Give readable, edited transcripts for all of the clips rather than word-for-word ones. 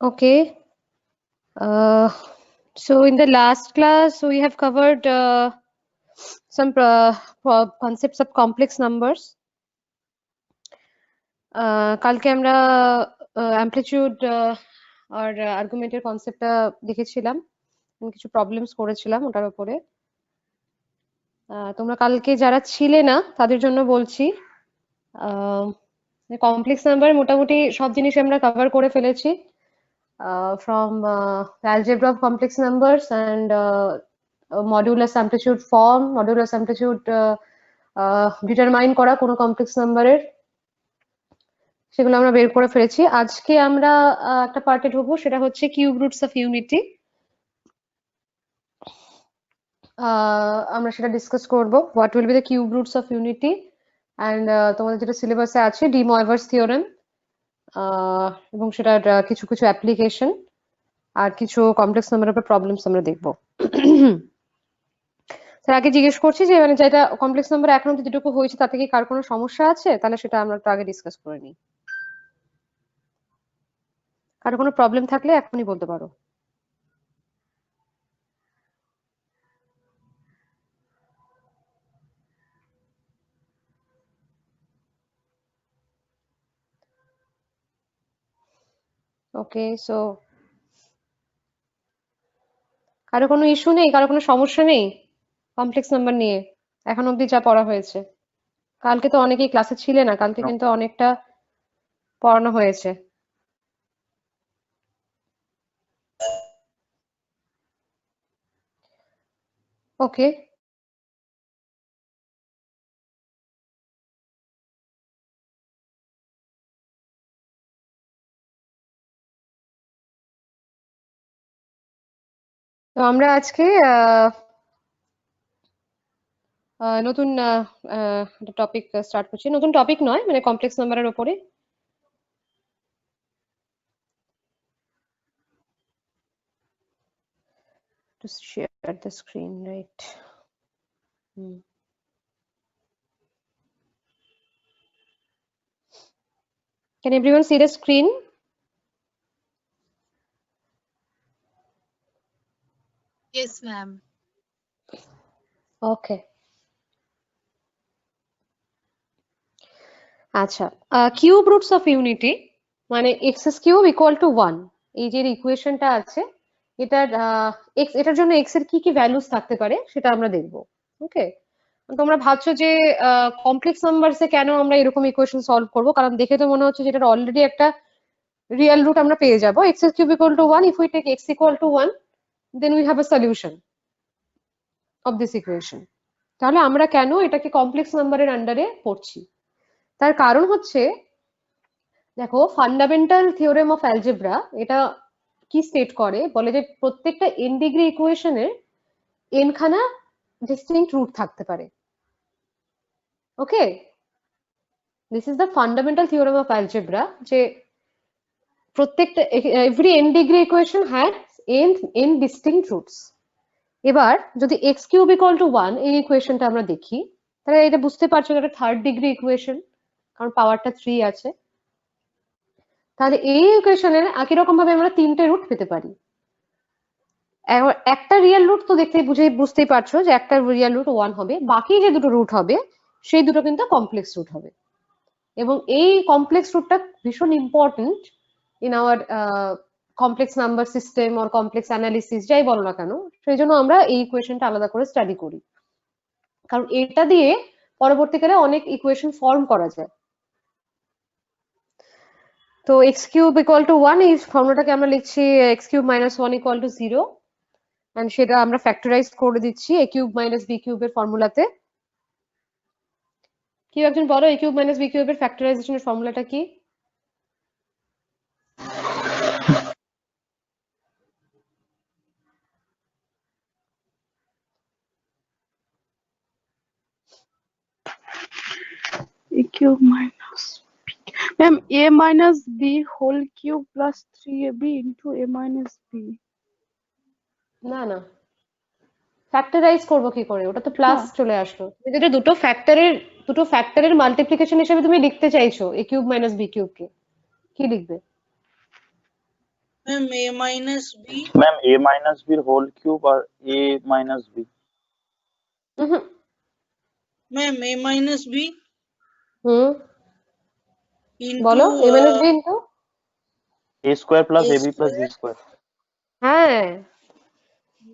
Okay. So in the last class, we have covered some concepts of complex numbers. কালকে আমরা amplitude আর আর্গুমেন্টের কনসেপ্টটা দেখেছিলাম, কিছু প্রবলেমস করেছিলাম ওটার উপরে। তোমরা কালকে যারা ছিলে না তাদের জন্য বলছি, কমপ্লেক্স নাম্বার মোটামুটি সব জিনিস আমরা কভার করে ফেলেছি, from algebra of complex numbers and modulus amplitude form, modulus amplitude determine করা কোনো কমপ্লেক্স নাম্বারের, সেগুলো আমরা বের করে ফেলেছি। আজকে আমরা একটা পার্টে ঢুকবো, সেটা হচ্ছে কিউব রুটস অফ ইউনিটি। আমরা সেটা ডিসকাস করব, what will be the cube roots of unity, and তোমাদের যেটা সিলেবাসে আছে ডি ময়ভার্স থিওরেম, এবং সেটার কিছু কিছু অ্যাপ্লিকেশন আর কিছু কমপ্লেক্স নাম্বারের উপর প্রবলেমস আমরা দেখব। তার আগে জিজ্ঞেস করছি যে মানে যেটা কমপ্লেক্স নাম্বার এখন অব্দি যেটুকু হয়েছে তাতে কি কার কোনো সমস্যা আছে, তাহলে সেটা আমরা একটু আগে ডিসকাস করে নিই। কারো কোনো প্রবলেম থাকলে এখনই বলতে পারো। ওকে, সো কারো কোনো ইস্যু নেই, কারো কোনো সমস্যা নেই কমপ্লেক্স নাম্বার নিয়ে এখন অব্দি যা পড়া হয়েছে? কালকে তো অনেকেই ক্লাসে ছিলে না, কালকে কিন্তু অনেকটা পড়ানো হয়েছে। ওকে, তো আমরা আজকে নতুন একটা টপিক স্টার্ট করছি। নতুন টপিক নয়, মানে কমপ্লেক্স নাম্বারের ওপরে। To share the screen, right? Can everyone see the screen? Yes, ma'am. Okay. আচ্ছা, কিউব রুটস অফ ইউনিটি মানে এক্স কিউব ইকুয়াল টু 1, এই যে ইকুয়েশনটা আছে এটার এটার জন্য এক্স এর কি কি ভ্যালুস থাকতে পারে সেটা আমরা দেখব। ওকে, তোমরা ভাবছো যে কমপ্লেক্স নাম্বারসে কেন আমরা এরকম ইকুয়েশন সলভ করব, কারণ দেখে তো মনে হচ্ছে যে এটার অলরেডি একটা রিয়েল রুট আমরা পেয়ে যাব। X cube equal to 1, if we take x equal to 1, then we have a solution of this equation. তাহলে আমরা কেন এটাকে কমপ্লেক্স নাম্বারের আন্ডারে পড়ছি, তার কারণ হচ্ছে দেখো ফান্ডামেন্টাল থিওরেম অফ অ্যালজেব্রা এটা কি স্টেট করে, বলে যে প্রত্যেকটা এন ডিগ্রি ইকুয়েশনের এন খানা ডিস্টিংক্ট রুট থাকতে পারে। Okay, this is the fundamental theorem of algebra, যে প্রত্যেকটা every N degree equation has N distinct roots. এবার যদি এক্স কিউব ইকুয়াল টু 1 এই ইকুয়েশনটা আমরা দেখি, তাহলে এটা বুঝতে পারছো এটা থার্ড ডিগ্রি ইকুয়েশন, কারণ পাওয়ারটা 3 আছে। তাহলে এই ইকুয়েশনের একই রকম ভাবে আমরা তিনটে রুট পেতে পারি। একটা রিয়েল রুট তো বুঝতেই পারছো যে একটা রিয়েল রুট 1 হবে, বাকি যে দুটো রুট হবে সেই দুটো কিন্তু কমপ্লেক্স রুট হবে, এবং এই কমপ্লেক্স রুটটা ভীষণ important in our complex number system or complex analysis যাই বলো না কেন। সেই জন্য আমরা এই ইকুয়েশনটা আলাদা করে স্টাডি করি, কারণ এটা দিয়ে পরবর্তীকালে অনেক ইকুয়েশন ফর্ম করা যায়। তো এক্স কিউব ইকুয়াল টু 1 এই ফর্মুলাটাকে আমরা লিখছি x cube minus 1 equal to 0, and সেটা আমরা ফ্যাক্টরাইজ করে দিচ্ছি এ কিউব মাইনাস বি কিউবের ফর্মুলাতে। কেউ একজন বলো এ কিউব মাইনাস বি কিউবের ফ্যাক্টরাইজেশনের ফর্মুলাটা কি? a cube minus b. Ma'am, a minus b whole cube plus 3ab into a minus b. না না, ফ্যাক্টরাইজ করবো কি করে, ওটা তো প্লাস চলে আসলো। যেটা দুটো ফ্যাক্টরের মাল্টিপ্লিকেশন হিসেবে তুমি লিখতে চাইছো এ কিউব মাইনাস বি কিউব কে, কি লিখবে? Ma'am a minus b ma'am a minus b whole cube और a minus b ma'am a minus b into বলো a minus b into a square plus a ab plus b square. square। হ্যাঁ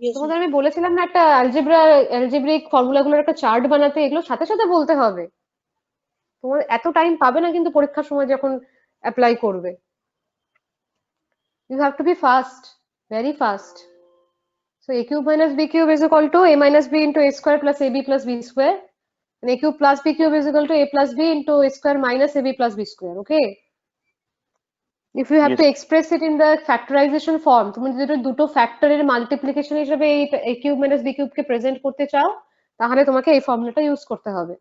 Yes, তোমাদের ma'am. আমি বলেছিলাম না একটা algebraic ফর্মুলাগুলোর একটা chart বানাতে, এগুলো সাথে সাথে বলতে হবে। তোমার এত টাইম পাবে না কিন্তু পরীক্ষার সময় যখন অ্যাপ্লাই করবে। You have to be fast, very fast. So a cube minus b cube is equal to a minus b into a square plus ab plus b square. And a cube plus b cube is equal to a plus b into a square minus ab plus b square. Okay. If you have Yes. to express it in the factorization form, তুমি যদি দুটো ফ্যাক্টরের multiplication হিসেবে এই a cube minus b cube K present করতে চাও, তাহলে তোমাকে এই ফর্মুলাটা ইউজ করতে হবে।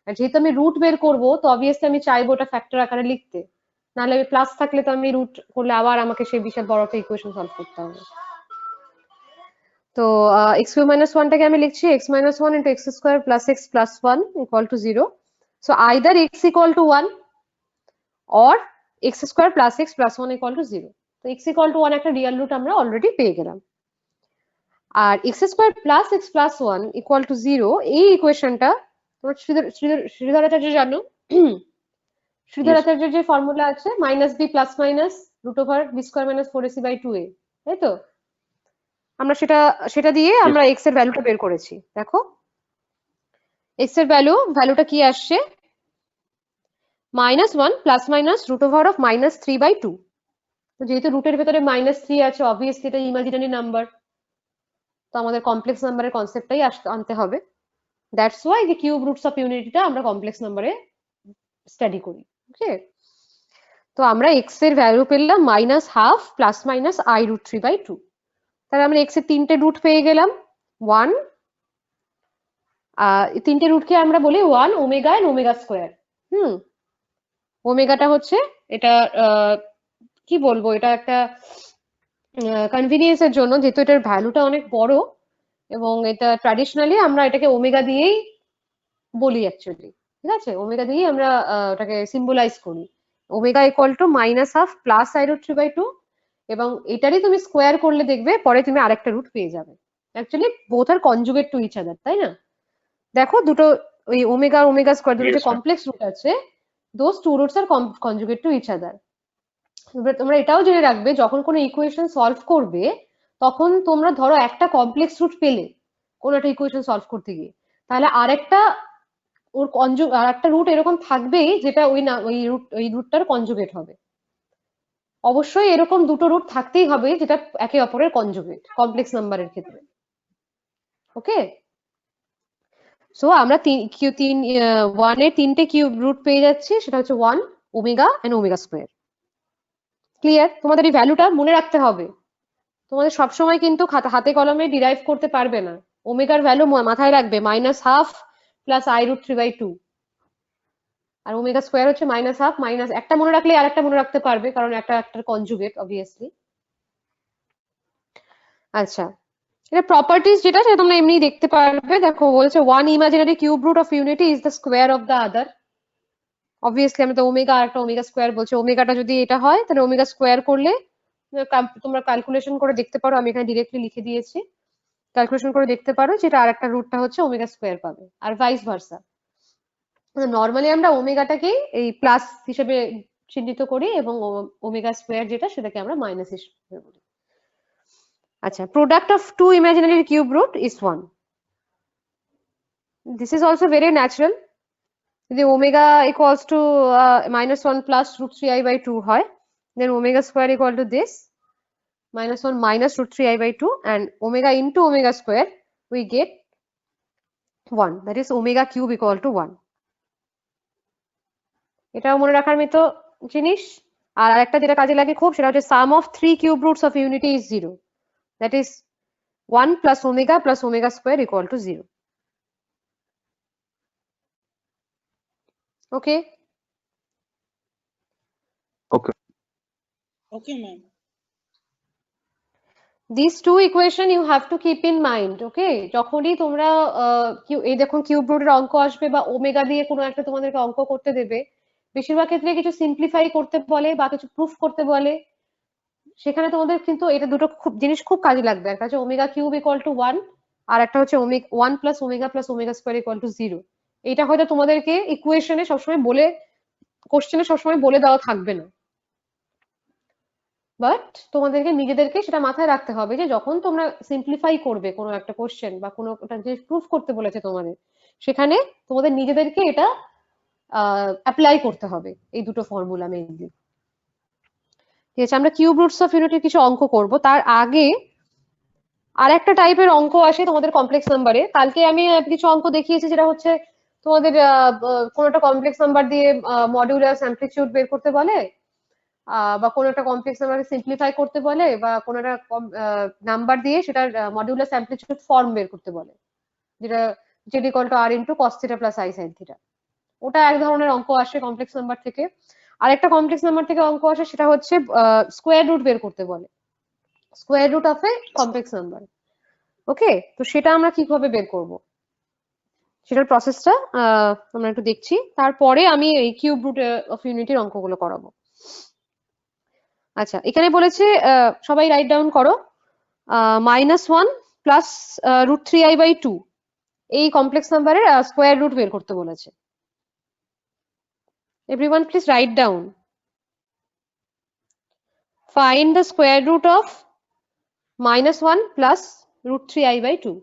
আর যেহেতু আমি রুট বের করব, তো অবভিয়াসলি আমি চাইবো ওটা ফ্যাক্টর আকারে লিখতে, নাহলে প্লাস থাকলে তো আমি রুট করলে আবার আমাকে সেই বিশাল বড় একটা ইকুয়েশন সলভ করতে হবে। তো x cube minus 1 টাকে আমি লিখছি x minus 1 into x square plus x plus 1 equal to 0. So either x equal to 1 or x square plus x plus 1 equal to 0. তো x equal to 1 একটা real root আমরা already পেয়ে গেলাম। আর x square plus x plus 1 equal to 0 এই ইকুয়েশনটা তোমরা শ্রীধরাচার্য জানো? শ্রীধরাচার্যের যে formula আছে minus b plus minus root over b square minus 4ac by 2a, তাই তো? আমরা সেটা দিয়ে আমরা x এর ভ্যালুটা বের করেছি। দেখো x এর ভ্যালুটা কি আসছে, -1 plus minus root over of -3/2। যেহেতু রুটের ভেতরে -3 আছে, অবভিয়াসলি এটা ইমাজিনারি নাম্বার, তো আমাদের কমপ্লেক্স নাম্বারের কনসেপ্টটাই আনতে হবে। দ্যাটস ওয়াই যে কিউব রুটস অফ ইউনিটিটা আমরা কমপ্লেক্স নাম্বারে স্টাডি করি। ওকে, তো আমরা x এর ভ্যালু পেলাম -12 প্লাস মাইনাস i√3/2। তাহলে আমরা x এর তিনটে রুট পেয়ে গেলাম। 1 তিনটে রুটকে আমরা বলি 1 ওমেগা এন্ড ওমেগা স্কোয়ার। ওমেগাটা হচ্ছে এটা কি বলবো, এটা একটা কনভিনিয়েন্সের জন্য, যেহেতু এটার ভ্যালুটা অনেক বড় এবং এটা ট্র্যাডিশনালি আমরা এটাকে ওমেগা দিয়েই বলি অ্যাকচুয়ালি, ঠিক আছে? ওমেগা দিয়েই আমরা ওটাকে সিম্বলাইজ করি। Omega equal to -12 plus i√3/2, এবং এটারই তুমি স্কোয়ার করলে দেখবে পরে তুমি আরেকটা রুট পেয়ে যাবে। Actually both are conjugate to each other, তাই না? দেখো দুটো ওই ওমেগা ওমেগা স্কোয়ার দুটো যে কমপ্লেক্স রুট আছে, those two roots are conjugate to each other. তোমরা এটাও জেনে রাখবে, যখন কোনো ইকুয়েশন সলভ করবে তখন তোমরা ধরো একটা কমপ্লেক্স রুট পেলে কোনো একটা ইকুয়েশন সলভ করতে গিয়ে, তাহলে আরেকটা রুট এরকম থাকবেই যেটা ওই রুটটার কনজুগেট হবে। অবশ্যই এরকম দুটো রুট থাকতেই হবে যেটা একে অপরের কনজুগেট কমপ্লেক্স নাম্বারের ক্ষেত্রে। ওকে, সো আমরা 1 এর তিনটে কিউব রুট পেয়ে যাচ্ছি, সেটা হচ্ছে 1 omega and omega square. Clear? তোমাদের এই ভ্যালুটা মনে রাখতে হবে। তোমাদের সবসময় কিন্তু হাতে কলমে ডিরাইভ করতে পারবে না। ওমেগার ভ্যালু মাথায় রাখবে -12 প্লাস i√3/2, আর ওমেগা স্কোয়ার হচ্ছে -12 মাইনাস একটা মনে রাখলে আর একটা মনে রাখতে পারবে, কারণ একটার কনজুগেট অবভিয়াসলি। আচ্ছা, এটা প্রপার্টিজ যেটা সেটা তোমরা এমনি দেখতে পারবে। দেখো বলছে 1 imaginary cube root of unity is the square of the other. Obviously আমি তো ওমেগা আর একটা ওমেগা স্কোয়ার বলছে, ওমেগাটা যদি এটা হয় তাহলে ওমেগা স্কোয়ার করলে তোমরা ক্যালকুলেশন করে দেখতে পারো, আমি এখানে ডিরেক্টলি লিখে দিয়েছি, ক্যালকুলেশন করে দেখতে পারো যেটা আর একটা রুটটা হচ্ছে ওমেগা স্কোয়ার পাবে, আর ভাইস ভার্সা। নর্মালি আমরা ওমেগাটাকে এই প্লাস হিসেবে চিহ্নিত করি এবং ওমেগা স্কোয়ার যেটা সেটাকে আমরা মাইনাস হিসেবে বলি। আচ্ছা, product of two imaginary cube root is 1। This is also very natural. যদি omega equals to -1 plus √3i/2 হয়, then omega square equal to this -1 minus √3i/2, and omega into omega square we get 1, that is omega cube equal to 1. এটাও মনে রাখার মতো জিনিস। আর আরেকটা যেটা কাজে লাগে খুব, সেটা হচ্ছে sum of 3 cube roots of unity is 0, that is 1 plus omega square equal to 0. Okay. Okay, ma'am. These two equation you have to keep in mind. Okay, যখনই তোমরা এই দেখুন কিউব রুটের অঙ্ক আসবে বা ওমেগা দিয়ে কোনো একটা তোমাদেরকে অঙ্ক করতে দেবে, বেশিরভাগ ক্ষেত্রে কিছু সিম্পলিফাই করতে বলে বা কিছু প্রুফ করতে বলে, সেখানে তোমাদের কিন্তু এটা দুটো জিনিস খুব কাজে লাগবে। একটা হচ্ছে ওমেগা কিউব ইকুয়াল টু 1, আর একটা হচ্ছে 1 plus omega square equal to 0। এটা হয়তো তোমাদেরকে ইকুয়েশনে সবসময় বলে, কোশ্চেনে সবসময় বলে দেওয়া থাকবে না, বাট তোমাদেরকে নিজেদেরকে সেটা মাথায় রাখতে হবে যে যখন তোমরা সিম্পলিফাই করবে কোনো একটা কোশ্চেন বা কোনো একটা যে প্রুফ করতে বলেছে তোমাদের, সেখানে তোমাদের নিজেদেরকে এটা অ্যাপ্লাই করতে হবে এই দুটো ফর্মুলা মেইনলি। ঠিক আছে, আমরা কিউব রুটস অফ ইউনিটির কিছু অঙ্ক করব। তার আগে আর একটা টাইপের অঙ্ক আসে তোমাদের কমপ্লেক্স নাম্বারে। কালকে আমি কিছু অঙ্ক দেখিয়েছি যেটা হচ্ছে তোমাদের কোনো একটা কমপ্লেক্স নাম্বার দিয়ে মডিউলাস অ্যামপ্লিটিউড বের করতে বলে, বা কোনো একটা কমপ্লেক্স নাম্বারকে সিম্পলিফাই করতে বলে, বা কোনো একটা নাম্বার দিয়ে সেটার মডিউলাস অ্যামপ্লিটিউড ফর্ম বের করতে বলে, যেটা z equal to r into cos theta plus i sine theta. ওটা এক ধরনের অঙ্ক আসে কমপ্লেক্স নাম্বার থেকে। আর একটা কমপ্লেক্স নাম্বার থেকে অঙ্ক আসে সেটা হচ্ছে স্কোয়ার রুট বের করতে বলে, square root of a complex number. Okay, তো সেটা আমরা কিভাবে বের করব সেটার প্রসেসটা আমরা একটু দেখছি, তারপরে আমি এই কিউব রুট অফ ইউনিটির অঙ্কগুলো করাবো। আচ্ছা, এখানে বলেছে সবাই রাইট ডাউন করো, -1 প্লাস √3i/2 এই কমপ্লেক্স নাম্বারের স্কোয়ার রুট বের করতে বলেছে। Everyone please write down. Find the square root of -1 plus √3i/2.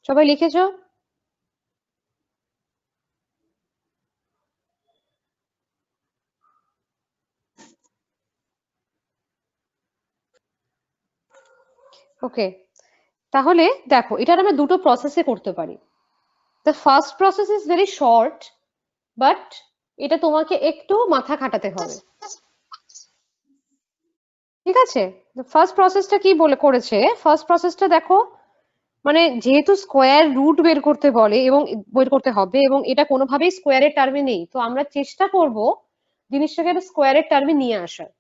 সবাই লিখেছো? ওকে, তাহলে দেখো এটার আমরা দুটো প্রসেসে করতে পারি। The first process is very short, but এটা তোমাকে একটু মাথা খাটাতে হবে। ঠিক আছে, ফার্স্ট প্রসেসটা কি বলে করেছে, ফার্স্ট প্রসেসটা দেখো, মানে যেহেতু স্কোয়ার রুট বের করতে বলে এবং বের করতে হবে, এবং এটা কোনোভাবেই স্কোয়ারের টার্মে নেই, তো আমরা চেষ্টা করব জিনিসটাকে একটা স্কোয়ারের টার্মে নিয়ে আসার।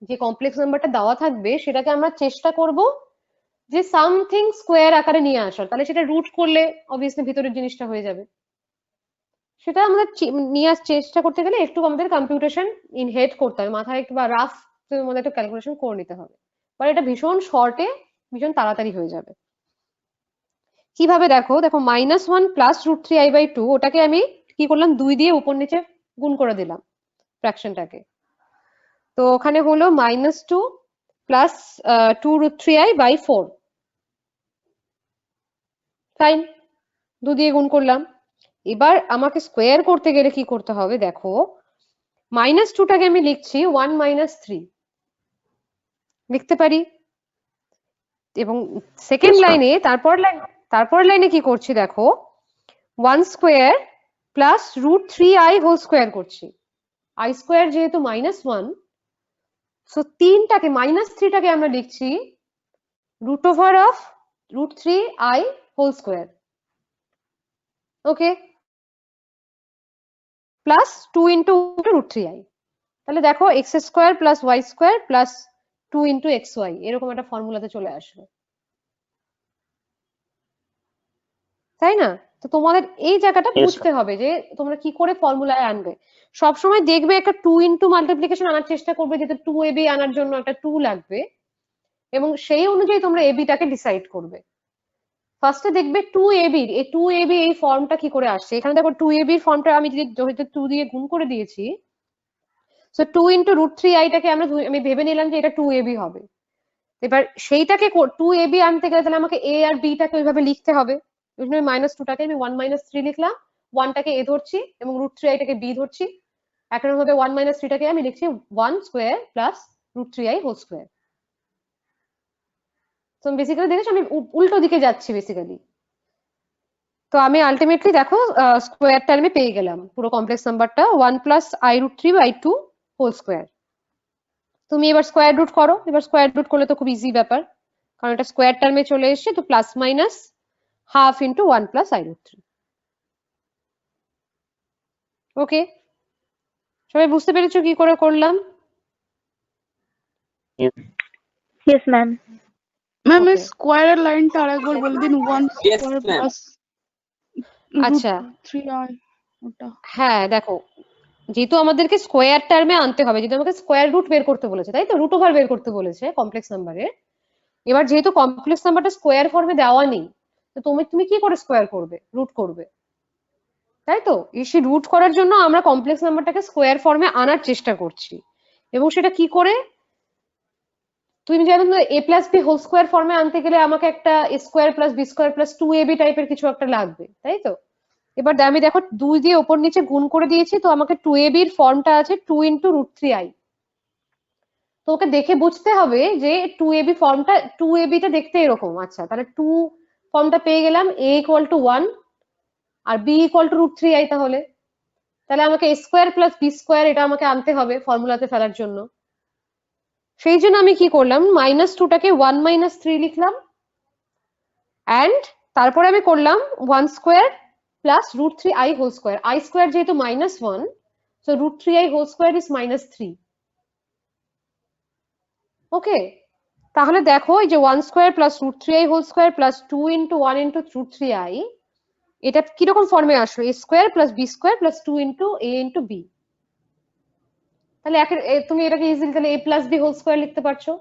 যে কমপ্লেক্স নাম্বারটা দেওয়া থাকবে সেটাকে আমরা চেষ্টা করব যে সামথিং স্কোয়ার আকারে নিয়ে আসার, তাহলে সেটা রুট করলে অবভিয়াসলি ভিতরের জিনিসটা হয়ে যাবে। সেটা আমাদের নিয়ে চেষ্টা করতে গেলে একটু আমাদের কম্পিউটেশন ইন হেড করতে হবে, মাথায় একটু বা রাফ আমাদের একটু ক্যালকুলেশন করে নিতে হবে, বাট এটা ভীষণ শর্টে ভীষণ তাড়াতাড়ি হয়ে যাবে। কিভাবে দেখো, দেখো -1 প্লাস √3i/2 ওটাকে আমি কি করলাম, 2 দিয়ে উপর নিচে গুণ করে দিলাম ফ্র্যাকশনটাকে। তো ওখানে হলো -2 প্লাস 2√3i/4। ফাইন, 2 দিয়ে গুণ করলাম। এবার আমাকে স্কোয়ার করতে গেলে কি করতে হবে, দেখো -2টাকে আমি লিখছি 1 - 3 লিখতে পারি, এবং সেকেন্ড লাইনে তারপর লাইনে কি করছি দেখো, 1 square plus √3i whole square করছি। আই স্কোয়ার যেহেতু -1, সো 3টাকে আমরা লিখছি √ওভার of √3i whole square. Okay, plus 2 into √3i। তাহলে দেখো x square plus y square plus 2 into xy এরকম একটা ফর্মুলাতে চলে আসবে, তাই না? তো তোমাদের এই জায়গাটা বুঝতে হবে যে তোমরা কি করে ফর্মুলায় আনবে। সবসময় দেখবে একটা 2 ইন্টু মাল্টিপ্লিকেশন আনার চেষ্টা করবে, যেটা 2ab আনার জন্য একটা 2 লাগবে, এবং সেই অনুযায়ী তোমরা ab টাকে ডিসাইড করবে। ফার্স্টে দেখবে 2ab, এই 2ab এই ফর্মটা কি করে আসছে। এখানে দেখো 2ab এর ফর্মটা আমি যদি 2 দিয়ে গুণ করে দিয়েছি, সো 2 ইন্টু √3i টাকে আমি ভেবে নিলাম যে এটা 2ab হবে। এবার সেইটাকে 2ab আনতে গেলে তাহলে আমাকে a আর b টাকে ওইভাবে লিখতে হবে। ওই জন্য -2টাকে আমি 1 - 3 লিখলাম, 1টাকে a ধরছি এবং √3i টাকে b ধরছি। একরকম ভাবে 1 - 3টাকে আমি লিখছি 1 square plus √3i whole square. তো বেসিক্যালি দেখেছো আমি উল্টো দিকে যাচ্ছি বেসিক্যালি। তো আমি আলটিমেটলি দেখো স্কোয়ার টার্মে পেয়ে গেলাম পুরো কমপ্লেক্স নাম্বারটা 1 প্লাস i√3/2 হোল স্কোয়ার। তুমি এবার স্কোয়ার রুট করো, এবার স্কোয়ার রুট করলে তো খুব ইজি ব্যাপার, কারণ এটা স্কোয়ার টার্মে চলে এসেছে, তো plus minus half into 1 plus i√3। ওকে, সবাই বুঝতে পেরেছো কি করে করলাম? Yes, ma'am. ম্যাম এই Okay. স্কোয়ারের লাইনটা আরেকবার বলে দিন, 1 Yes, স্কোয়ার ma'am. প্লাস আচ্ছা, 3i ওটা। হ্যাঁ দেখো, যেহেতু আমাদেরকে স্কোয়ার টার্মে আনতে হবে, যেহেতু আমাকে স্কোয়ার রুট বের করতে বলেছে, তাই তো, রুট ওভার বের করতে বলেছে কমপ্লেক্স নাম্বারে। এবার যেহেতু কমপ্লেক্স নাম্বারটা স্কোয়ার ফর্মে দেওয়া নেই, তো তুমি তুমি কি করে স্কোয়ার করবে? রুট করবে, তাই তো। সেই রুট করার জন্য আমরা কমপ্লেক্স নাম্বারটাকে স্কোয়ার ফর্মে আনার চেষ্টা করছি। এবং সেটা কি করে? তুমি জানো না, A plus B whole square ফর্মে আনতে গেলে আমাকে একটা A square plus B square plus 2ab টাইপের কিছু একটা লাগবে, তাই তো। এবার আমি দেখো 2 দিয়ে ওপর নিচে গুণ করে দিয়েছি, তো আমাকে 2ab এর ফর্মটা আছে 2 ইন্টু রুট 3i। তো ওকে দেখে বুঝতে হবে যে 2ab ফর্মটা, 2ab টা দেখতে এরকম, আচ্ছা তাহলে 2 ফর্মটা পেয়ে গেলাম, a ইকুয়াল টু 1 আর b equal to root 3i। তাহলে আমাকে a square plus B square এটা আমাকে আনতে হবে ফর্মুলাতে ফেলার জন্য। সেই জন্য আমি কি করলাম, -2টাকে 1 - 3 লিখলাম, অ্যান্ড তারপরে আমি করলাম 1 square plus root 3i whole square. i square যেহেতু -1, so root 3i whole square is -3। Okay, তাহলে দেখো এই যে 1 square plus root 3i whole square plus 2 into 1 into root 3i, এটা কিরকম ফর্মে আসলো? a square plus B square plus 2 into a into b. তাহলে তুমি এটাকে ইজিলি তাহলে a plus B whole square লিখতে পারছো।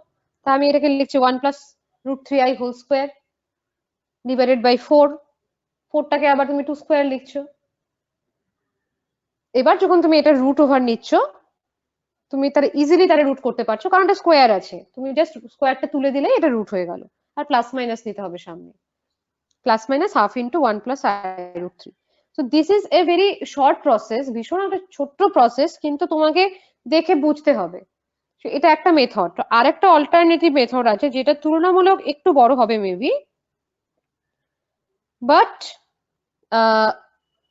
তা আমি এটাকে লিখছি 1 plus root 3i whole square divided by 4। 4টাকে আবার তুমি 2 স্কোয়ার লিখছো। এবার যখন তুমি এটা রুট ওভার নিচ্ছ, তুমি তার ইজিলি তারা রুট করতে পারছো, কারণ এটা স্কোয়ার আছে, তুমি জাস্ট স্কোয়ারটা তুলে দিলে এটা রুট হয়ে গেল। আর প্লাস মাইনাস নিতে হবে সামনে, plus minus half into 1 plus i root 3। So this is a very short process, ভীষণ একটা ছোট্ট প্রসেস, কিন্তু তোমাকে দেখে বুঝতে হবে। এটা একটা মেথড। আর একটা অল্টারনেটিভ মেথড আছে যেটা তুলনামূলক একটু বড় হবে maybe, but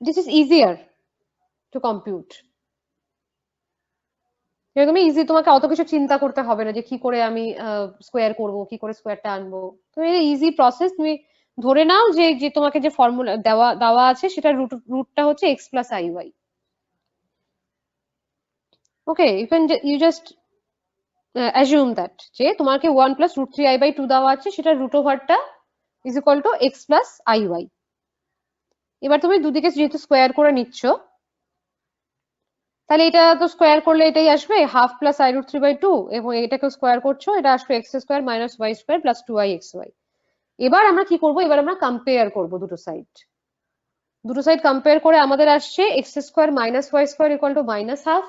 this is easier two compute. তুমি ইজি, তোমাকে অত কিছু চিন্তা করতে হবে না যে কি করে আমি স্কোয়ার করব, কি করে স্কোয়ারটা আনবো। তুমি ইজি প্রসেস, তুমি ধরে নাও যে যে তোমাকে যে ফর্মুলা দেওয়া দেওয়া আছে সেটা রুটটা হচ্ছে x plus iy। Okay, you just assume that যে তোমাকে 1 প্লাস রুট 3i বাই 2 দেওয়া আছে, সেটা রুট ওভারটা is equal to x plus iy। এবার তুমি দুদিকে যেহেতু স্কোয়ার করে নিচ্ছ, তাহলে এটা তো স্কোয়ার করলে এটাই আসবে, half plus i root 3 by 2, এবং এটাকে স্কোয়ার করছো, এটা আসবে x square minus y square plus 2i xy। এবার আমরা কি করব, এবার আমরা কম্পেয়ার করব দুটো সাইড। দুটো সাইড কম্পেয়ার করে আমাদের আসছে x square minus y square equal to minus half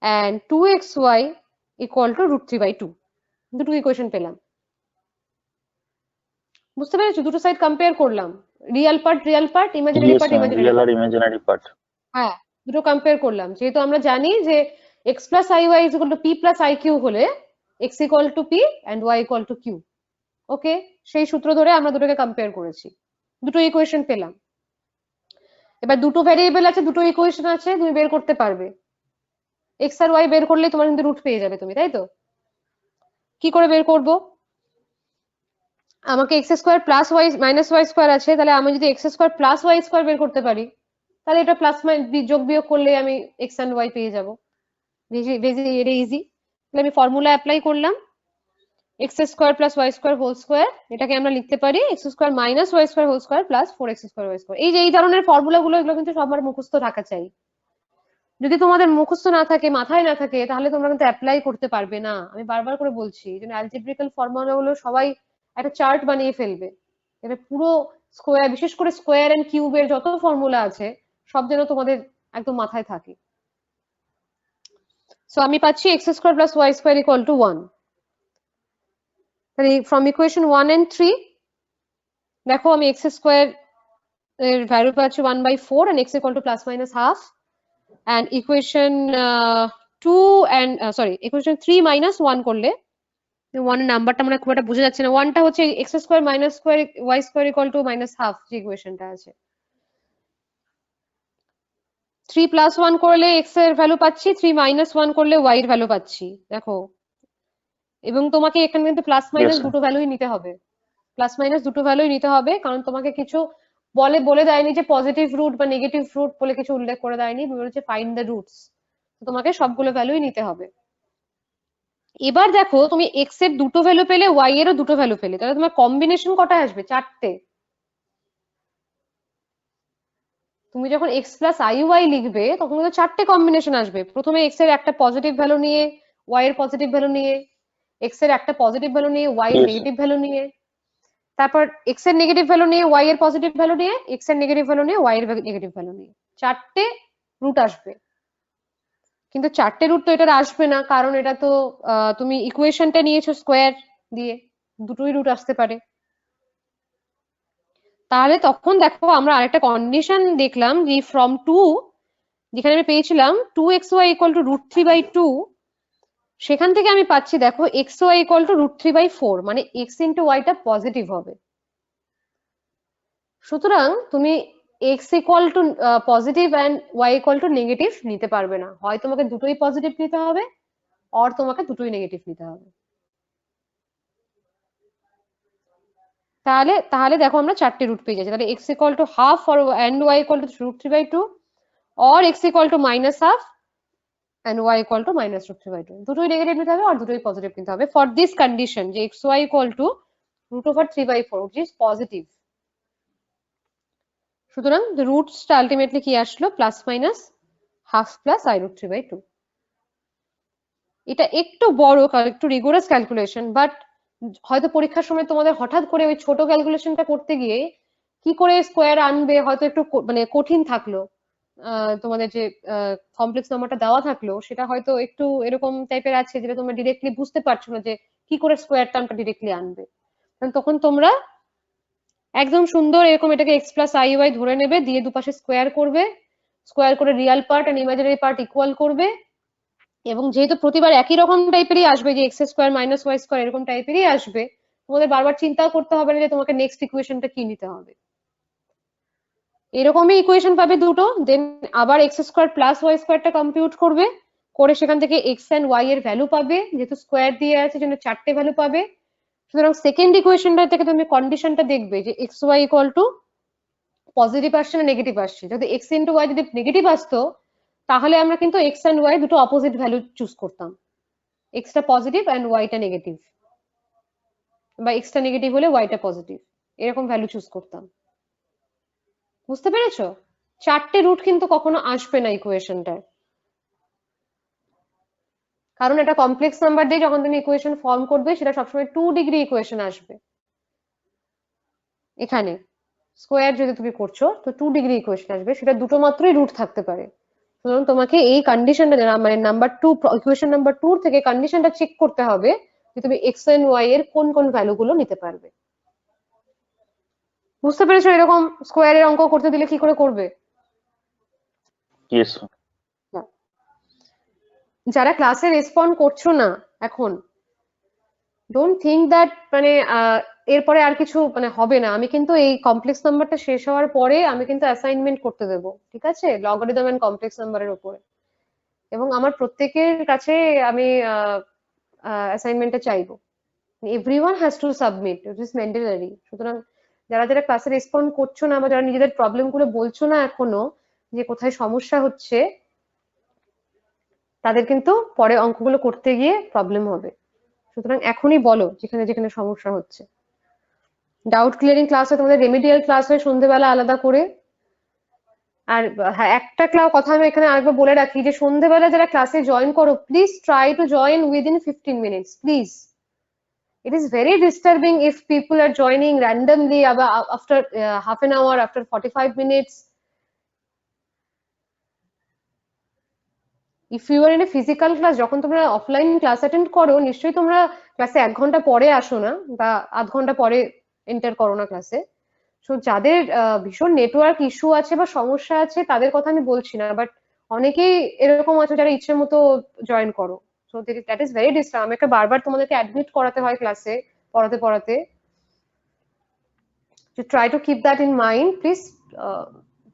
and 2xy equal to root 3 by 2। দুটো ইকুয়েশন পেলাম। বুঝতে পেরেছো? দুটো সাইড কম্পেয়ার করলাম, real part, imaginary Yes, part, ma'am. Real or imaginary part. হ্যাঁ, দুটো কম্পেয়ার করলাম। যেহেতু আমরা জানি যে x plus iy is equal two p plus iq হলে x equal to p and y equal to q। ওকে, সেই সূত্র ধরে আমরা দুটোকে কম্পেয়ার করেছি, দুটো ইকুয়েশন পেলাম। এবার দুটো ভ্যারিয়েবল আছে, দুটো ইকুয়েশন আছে, তুমি বের করতে পারবে। x আর y বের করলে তোমার কিন্তু রুট পেয়ে যাবে তুমি, তাই তো। কি করে বের করব? আমাকে x square plus y minus y square আছে, তাহলে আমি যদি x square plus y square বের করতে পারি, তাহলে এটা প্লাস যোগ বিয়োগ করলে আমি x এন্ড y পেয়ে যাব। এটা ইজি। তাহলে আমি ফর্মুলা অ্যাপ্লাই করলাম, x square plus y square whole square, এটাকে আমরা লিখতে পারি x square minus y square whole square plus 4x square y square. এই ধরনের ফর্মুলাগুলো, এগুলো কিন্তু সবার মুখস্থ থাকা চাই। যদি তোমাদের মুখস্থ না থাকে, মাথায় না থাকে, তাহলে তোমরা কিন্তু অ্যাপ্লাই করতে পারবে না। আমি বারবার করে বলছি, এই জন্য অ্যালজেব্রিক্যাল ফর্মুলাগুলো সবাই একটা চার্ট বানিয়ে ফেলবে। এটা পুরো স্কোয়ার, বিশেষ করে স্কোয়ার এন্ড কিউবের যত ফর্মুলা আছে সব যেন তোমাদের একদম মাথায় থাকে। সো আমি পাচ্ছি x square plus y square equal to 1। তাহলে ফ্রম ইকুয়েশন 1 and 3 দেখো আমি x স্কোয়ার এর ভ্যালু পাচ্ছি 1/4 and x equal to plus minus half, and equation 2 and equation 3 minus 1 করলে 1 এর নাম্বারটা মানে খুব একটা বোঝা যাচ্ছে না। 1টা হচ্ছে x square minus square y square equal to minus half, যে ইকুয়েশনটা আছে। 3 প্লাস 1 করলে x এর ভ্যালু পাচ্ছি, 3 মাইনাস 1 করলে y এর ভ্যালু পাচ্ছি, দেখো। এবং তোমাকে এখানে কিন্তু প্লাস মাইনাস দুটো ভ্যালুই নিতে হবে, প্লাস মাইনাস দুটো ভ্যালুই নিতে হবে, কারণ তোমাকে কিছু বলে দেয়নি যে পজিটিভ রুট বা নেগেটিভ রুট বলে কিছু উল্লেখ করে দেয়নি, বলেছে ফাইন্ড দ্য রুটস। তো তোমাকে সবগুলো ভ্যালুই নিতে হবে। এবার দেখো তুমি এক্স এর দুটো ভ্যালু পেলে, ওয়াই এরও দুটো ভ্যালু পেলে, তাহলে তোমার কম্বিনেশন কটা আসবে? 4টে। তুমি যখন এক্স প্লাস আই ওয়াই লিখবে তখন কিন্তু 4টে কম্বিনেশন আসবে। প্রথমে এক্স এর একটা পজিটিভ ভ্যালু নিয়ে, ওয়াই এর পজিটিভ ভ্যালু নিয়ে, এক্স এর একটা পজিটিভ ভ্যালু নিয়ে, ওয়াই এর Yes. নেগেটিভ ভ্যালু নিয়ে, তারপর এক্স এর নেগেটিভ ভ্যালু নিয়ে, ওয়াই এর পজিটিভ ভ্যালু নিয়ে, এক্স এর নেগেটিভ ভ্যালু নিয়ে, ওয়াই এর নেগেটিভ ভ্যালু নিয়ে 4টে রুট আসবে। কিন্তু 4টে রুট তো এটার আসবে না, কারণ এটা তো তুমি ইকুয়েশনটা নিয়েছো স্কোয়ার দিয়ে, দুটোই রুট আসতে পারে। তাহলে তখন দেখো আমরা আরেকটা কন্ডিশন দেখলাম যে ফ্রম 2, যেখানে আমি পেয়েছিলাম 2xy ইকুয়াল টু √3/2, সেখান থেকে আমি পাচ্ছি দেখো xy ইকুয়াল টু √3/4, মানে x ইন্টু ওয়াইটা পজিটিভ হবে। সুতরাং তুমি x equal to positive and y equal to negative নিতে পারবে না, হয় তোমাকে দুটোই পজিটিভ নিতে হবে আর তোমাকে দুটোই নেগেটিভ নিতে হবে। তাহলে তাহলে দেখো আমরা 4টে রুট পেয়ে যাচ্ছি। তাহলে x equal to half or and y equal to √3/2 or x equal to -half and y equal to -√3/2, দুটোই নেগেটিভ নিতে হবে আর দুটোই পজিটিভ নিতে হবে ফর দিস কন্ডিশন যে xy equal to √3/4 which is positive. সুতরাং রুটসটা আলটিমেটলি কি আসলো? Plus minus half plus i√3/2। এটা একটু বড়, একটু রিগোরাস ক্যালকুলেশন, বাট হয়তো পরীক্ষার সময় তোমাদের হঠাৎ করে ওই ছোট ক্যালকুলেশনটা করতে গিয়ে কি করে স্কোয়ার আনবে হয়তো একটু মানে কঠিন থাকলো, তোমাদের যে কমপ্লেক্স নাম্বারটা দেওয়া থাকলো সেটা হয়তো একটু এরকম টাইপের আছে যেটা তোমরা ডিরেক্টলি বুঝতে পারছো না যে কি করে স্কোয়ার টার্মটা ডিরেক্টলি আনবে। তখন তোমরা একদম সুন্দর এরকম এটাকে এক্স প্লাস আই ওয়াই ধরে নেবে, দিয়ে দুপাশে স্কোয়ার করবে, স্কোয়ার করে রিয়াল পার্ট আর ইমাজিনারি পার্ট ইকুয়াল করবে, এবং যেহেতু প্রতিবার একই রকম টাইপেরই আসবে যে x square minus y square এরকম টাইপেরই আসবে, তোমাদের বারবার চিন্তাও করতে হবে না যে তোমাকে নেক্সট ইকুয়েশনটা কি নিতে হবে। এরকমই ইকুয়েশন পাবে দুটো, দেন আবার এক্স স্কোয়ার প্লাস ওয়াই স্কোয়ারটা কম্পিউট করবে, করে সেখান থেকে এক্স এন্ড ওয়াই এর ভ্যালু পাবে, যেহেতু স্কোয়ার দিয়ে আছে জন্য 4টে ভ্যালু পাবে। সুতরাং সেকেন্ড ইকুয়েশনটা থেকে তুমি কন্ডিশনটা দেখবে যে x y equal to positive আসছে না নেগেটিভ আসছে। যদি এক্স ইন্টু ওয়াই যদি নেগেটিভ আসতো তাহলে আমরা কিন্তু এক্স এন্ড ওয়াই দুটো অপোজিট ভ্যালু চুজ করতাম, এক্সটা পজিটিভ অ্যান্ড ওয়াইটা নেগেটিভ, বা এক্সটা নেগেটিভ হলে ওয়াইটা পজিটিভ, এরকম ভ্যালু চুজ করতাম। বুঝতে পেরেছো? 4টে রুট কিন্তু কখনো আসবে না ইকুয়েশনটায়, কারণ এটা কমপ্লেক্স নাম্বার দিয়ে যখন তুমি ইকুয়েশন ফর্ম করবে সেটা সবসময় 2 ডিগ্রি ইকুয়েশন আসবে। এখানে স্কোয়ার যদি তুমি করছো তো 2 ডিগ্রি ইকুয়েশন আসবে, সেটা দুটো মাত্রই রুট থাকতে পারে। সুতরাং তোমাকে এই কন্ডিশনটা মানে নাম্বার 2 ইকুয়েশন নাম্বার 2 থেকে কন্ডিশনটা চেক করতে হবে যে তুমি এক্স এন্ড ওয়াই এর কোন কোন ভ্যালু গুলো নিতে পারবে। বুঝতে পেরেছো? এরকম স্কোয়ারের অঙ্ক করতে দিলে কি করে করবে? Yes. যারা ক্লাসে রেসপন্ড করছো না এখন, ডোন্ট থিঙ্ক দ্যাট মানে এরপরে আর কিছু মানে হবে না। আমি কিন্তু এই কমপ্লেক্স নাম্বারটা শেষ হওয়ার পরে আমি কিন্তু অ্যাসাইনমেন্ট করতে দেবো, ঠিক আছে, লগারিদম এন্ড কমপ্লেক্স নাম্বারের উপরে, এবং আমার প্রত্যেকের কাছে আমি অ্যাসাইনমেন্টটা চাইবো। Everyone has to submit, it is mandatory. সুতরাং যারা যারা ক্লাসে রেসপন্ড করছো না বা যারা নিজেদের প্রবলেম গুলো বলছো না এখনো যে কোথায় সমস্যা হচ্ছে, তাদের কিন্তু পরে অঙ্কগুলো করতে গিয়ে প্রবলেম হবে। সুতরাং এখনই বলো যেখানে যেখানে সমস্যা হচ্ছে। ডাউট ক্লিয়ারিং ক্লাস হয় তোমাদের, রেমিডিয়াল ক্লাস হয় সন্ধ্যেবেলা আলাদা করে। আর হ্যাঁ, একটা কথা আমি এখানে আরেকবার বলে রাখি যে সন্ধ্যেবেলা যারা ক্লাসে জয়েন করো, please try to join within 15 minutes, please. It is very disturbing if people are joining randomly after half an hour, after 45 minutes. If you are in a physical class, যখন তোমরা অফলাইন ক্লাস অ্যাটেন্ড করো নিশ্চয়ই তোমরা ক্লাসে 1 ঘন্টা পরে আসো না বা আধ ঘন্টা পরে এন্টার করো না ক্লাসে। সো যাদের ভীষণ নেটওয়ার্ক ইস্যু আছে বা সমস্যা আছে তাদের কথা আমি বলছি না, বাট অনেকেই এরকম আছে যারা ইচ্ছে মতো জয়েন করো। So that is very disturb. আমাকে বারবার তোমাদেরকে অ্যাডমিট করাতে হয় ক্লাসে পড়াতে পড়াতে। To try to keep that in mind, please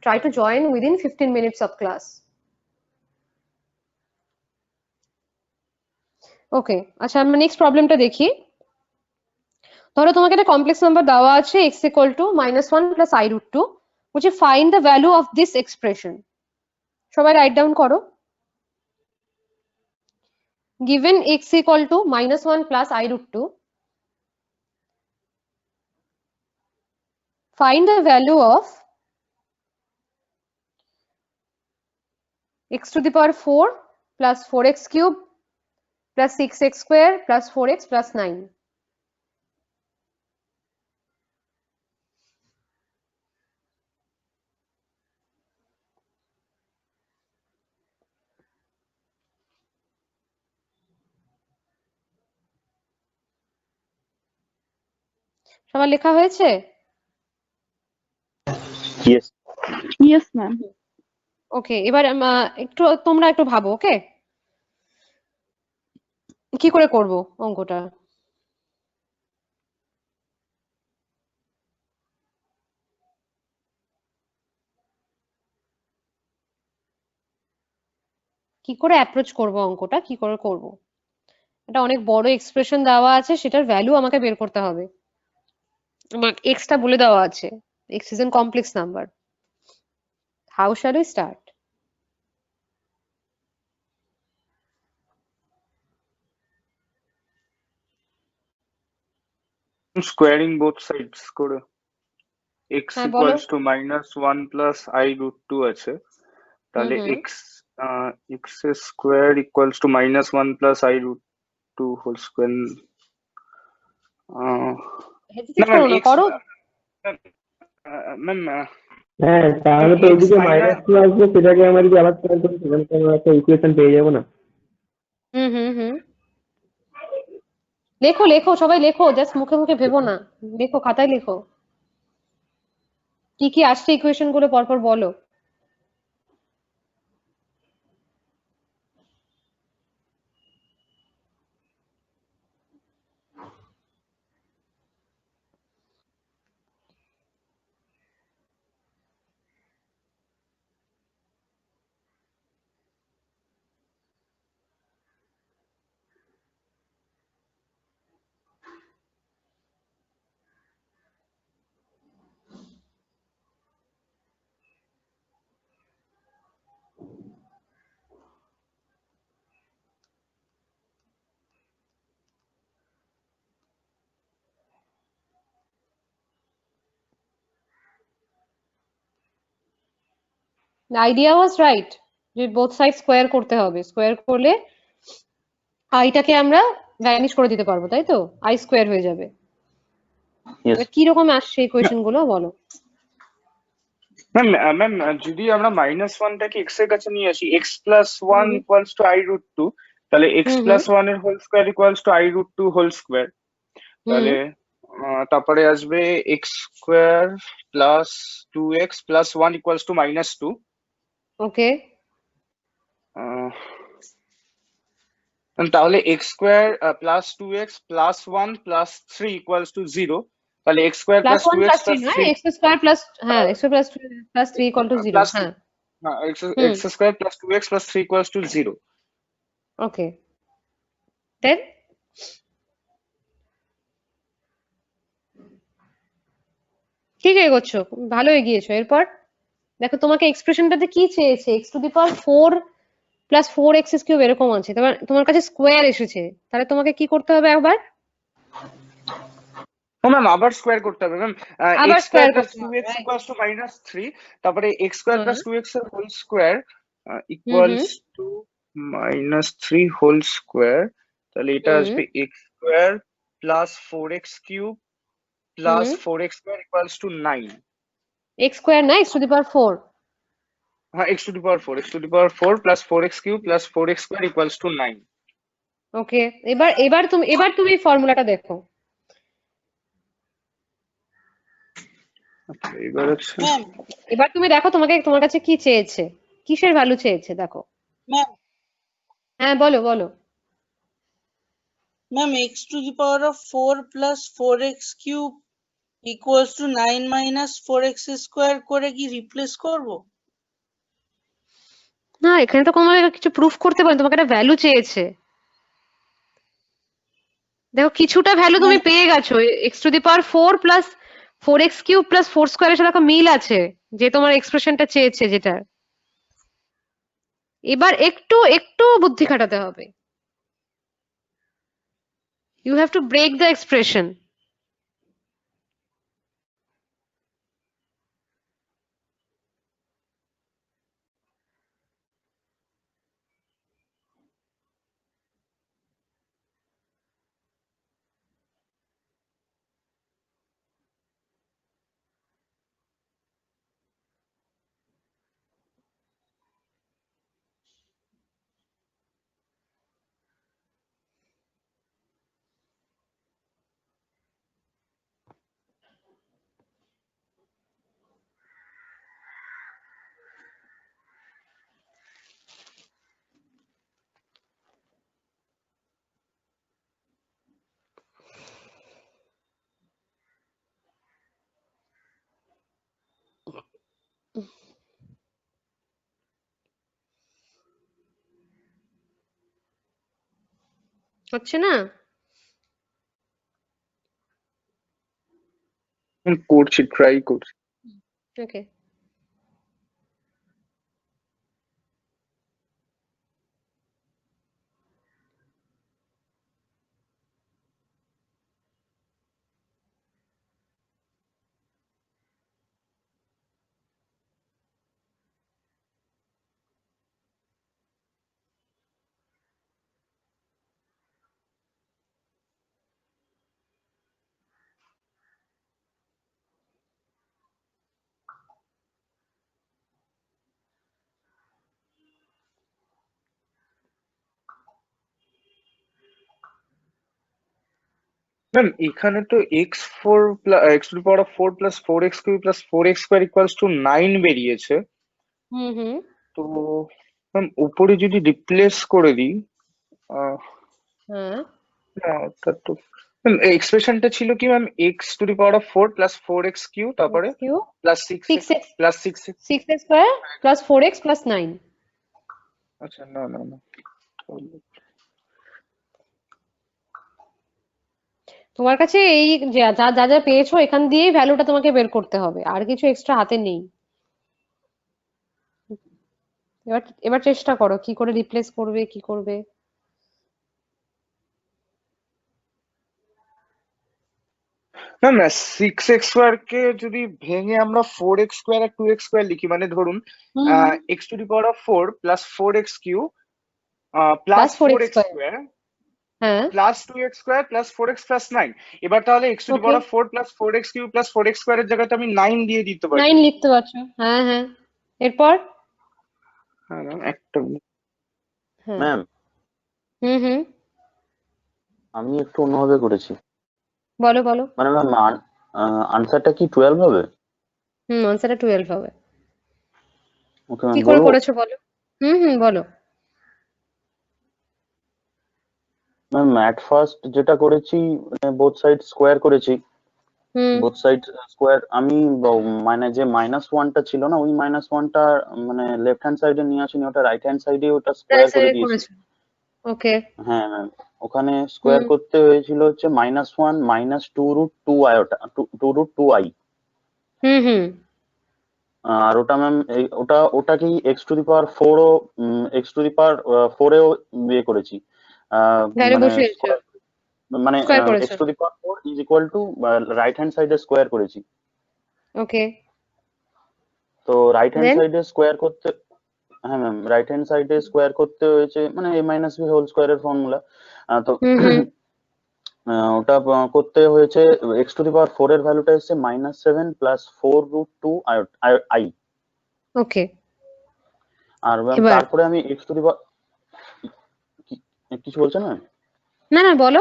try to join within 15 minutes of class. ওকে, আচ্ছা আমরা নেক্সট প্রবলেমটা দেখি। ধরো তোমাকে একটা কমপ্লেক্স নাম্বার দেওয়া আছে x equal to -1 plus i√2, which is find the value of this expression. সবাই রাইট ডাউন করো। given x equal to -1 plus I root 2, find the value of x to the power 4 plus 4x cube plus 6x square plus 4x plus 9. সবার লেখা হয়েছে? Yes. Yes, ma'am. ওকে, এবার একটু তোমরা একটু ভাবো, ওকে, কি করে করব অঙ্কটা। কি করে অ্যাপ্রোচ করব অঙ্কটা, কি করে করব। এটা অনেক বড় এক্সপ্রেশন দেওয়া আছে, সেটার ভ্যালু আমাকে বের করতে হবে। আমার এক্সটা বলে দেওয়া আছে, x is an complex number. How shall we start? Squaring both sides করে x হ্যাঁ বলো। equals to -1 plus I root 2 আছে, তাহলে হুম। x square equals to -1 plus I root 2 whole square. Hesitate করো না, করো। ম্যাম হ্যাঁ, তাহলে তো ওইদিকে মাইনাস টু আসবে, সেটাকে আমরা যদি আবার সলভ করি সেখানে তো আমরা একটা ইকুয়েশন পেয়ে যাবো না? হুম। লেখো লেখো, সবাই লেখো, জাস্ট মুখে মুখে ভেবো না, লেখো, খাতায় লেখো, কি কি আসছে ইকুয়েশন গুলো পরপর বলো। The idea was right, যে both sides স্কোয়ার করতে হবে, স্কোয়ার করলে আইটাকে আমরা ভ্যানিশ করে দিতে পারবো, তাই তো, আই স্কোয়ার হয়ে যাবে। Yes. এবার কি রকম আসছে ইকুয়েশন গুলো বলো। ম্যাম যদি আমরা -1টাকে x এর কাছে নিয়ে আসি, x plus 1 equals to I root 2, তাহলে x plus 1 এর whole square equals to I root 2 whole square, তাহলে তারপরে আসবে x square plus 2x plus 1 equals to -2. Okay, তাহলে x square plus 2x plus 1 plus 3 equals to 0, তাহলে x square plus plus 1 2x plus 3 plus নয়, 3 x square plus, হ্যাঁ, x plus 2 plus 3 equal to 0, plus হ্যাঁ। x square plus 2x plus 3 equals to 0. ওকে, দেন ঠিক এগোচ্ছ, ভালো এগিয়েছো। এরপর দেখো তোমাকে এক্সপ্রেশনটাতে কি চেয়েছে, x to the power 4 plus 4x cube এরকম আছে, তোমার কাছে স্কোয়ার এসেছে, তাহলে তোমাকে কি করতে হবে একবার, ও ম্যাম আবার স্কোয়ার করতে হবে ম্যাম। আবার x স্কোয়ার স্কোয়ার প্লাস করতে হবে, 2x right? equals to -3, তারপরে x স্কোয়ার প্লাস 2x এর whole square hmm. equals to -3 whole square, তাহলে এটা আসবে x square plus 4x cube plus 4x square equals to 9. X square না, x to the power 4। হ্যাঁ, x to the power 4, x to the power 4 plus 4x cube plus 4x square equals to 9. ওকে, এবার তুমি ফর্মুলাটা দেখো। আচ্ছা, এবার হচ্ছে ma'am এবার তুমি দেখো তোমার কাছে কি চেয়েছে, কিসের ভ্যালু চেয়েছে দেখো। ম্যাম হ্যাঁ বলো বলো। Ma'am x to the power of 4 plus 4x cube equals to 9 minus 4x square করে কি রিপ্লেস করব? না, এখানে তো কোনো কিছু প্রুফ করতে পারেন, তোমাকে একটা ভ্যালু চেয়েছে। দেখো কিছুটা ভ্যালু তুমি পেয়ে গেছো, x to the power 4 plus 4x cube plus 4 স্কোয়ারের সাথে একটা মিল আছে, যে তোমার এক্সপ্রেশনটা চেয়েছে যেটা। এবার একটু বুদ্ধি খাটাতে হবে। You have to break the expression. হচ্ছে না? করছি, ট্রাই করছি। ওকে। ম্যাম এখানে তো x4 x to the power of 4 plus 4x cube plus 4x square equals two 9 বেরিয়েছে। হুম। তো ম্যাম উপরে যদি রিপ্লেস করে দিই, হ্যাঁ। না ওটা তো ম্যাম এক্সপ্রেশনটা ছিল কি ma'am, x to the power of 4 plus 4x cube তারপরে cube plus 6x 6x plus 6x। 6x square plus 4x plus 9। আচ্ছা না না না, তোমার কাছে এই যা যা যা যা পেয়েছো এখান দিয়েই ভ্যালুটা তোমাকে বের করতে হবে, আর কিছু এক্সট্রা হাতে নেই। এবার এবার চেষ্টা করো কি করে রিপ্লেস করবে, কি করবে। না না 6x স্কোয়ার কে যদি ভেঙে আমরা 4x স্কোয়ার আর 2x স্কোয়ার লিখি, মানে ধরুন x to the power of 4 plus 4x cube plus 4x square হ্যাঁ plus 2x square plus 4x plus 9। এবার তাহলে x to the okay power of 4 plus 4x cube plus 4x স্কোয়ারের জায়গাতে আমি 9 দিয়ে দিতে পারি। 9 লিখতে পারছো, হ্যাঁ হ্যাঁ। এরপর হ্যাঁ ম্যাম একটা মিনিট। হ্যাঁ ম্যাম হুম। আমি একটু অন্যভাবে করেছি। বলো বলো। মানে ম্যাম আনসারটা কি 12 হবে? আনসারটা 12 হবে। ওকে কি ম্যাম, করে বলবো? করেছো বলো। বলো। ম্যাম অ্যাট ফার্স্ট যেটা করেছি, বোথ সাইড স্কোয়ার করেছি। বোথ সাইড স্কোয়ার আমি মানে যে -1টা ছিল না, ওই -1টা মানে লেফট হ্যান্ড সাইডে নিয়ে আসিনি, ওটা রাইট হ্যান্ড সাইডে ওটা স্কোয়ার রাইট করে সাইডে দিয়েছি। করেছো, ওকে। হ্যাঁ ম্যাম, ওখানে স্কোয়ার করতে হয়েছিল হচ্ছে -1 -2√2 আয়োটা 2√2i। হুম। আর ওটা ম্যাম ওটাকেই x টু দি পাওয়ার 4 ও x টু দি পাওয়ার 4 এও ইয়ে করেছি, ভ্যালু মানে বসিয়েছো, মানে স্কয়ার x করেছো, to the power 4 is equal to right hand সাইডে স্কোয়ার করেছি। ওকে। তো রাইট হ্যান্ড দেন সাইডে স্কোয়ার করতে, হ্যাঁ ম্যাম রাইট হ্যান্ড সাইডে স্কোয়ার করতে হয়েছে মানে a মাইনাস বি হোল স্কোয়ারের ফর্মুলা। তো ওটা করতে হয়েছে x টু দি পাওয়ার 4 এর ভ্যালুটা এসেছে -7 প্লাস 4√2 i। ওকে। আর ম্যাম এবার তারপরে আমি x টু দি পাওয়ার, কিছু বলছেন ম্যাম? না বলো,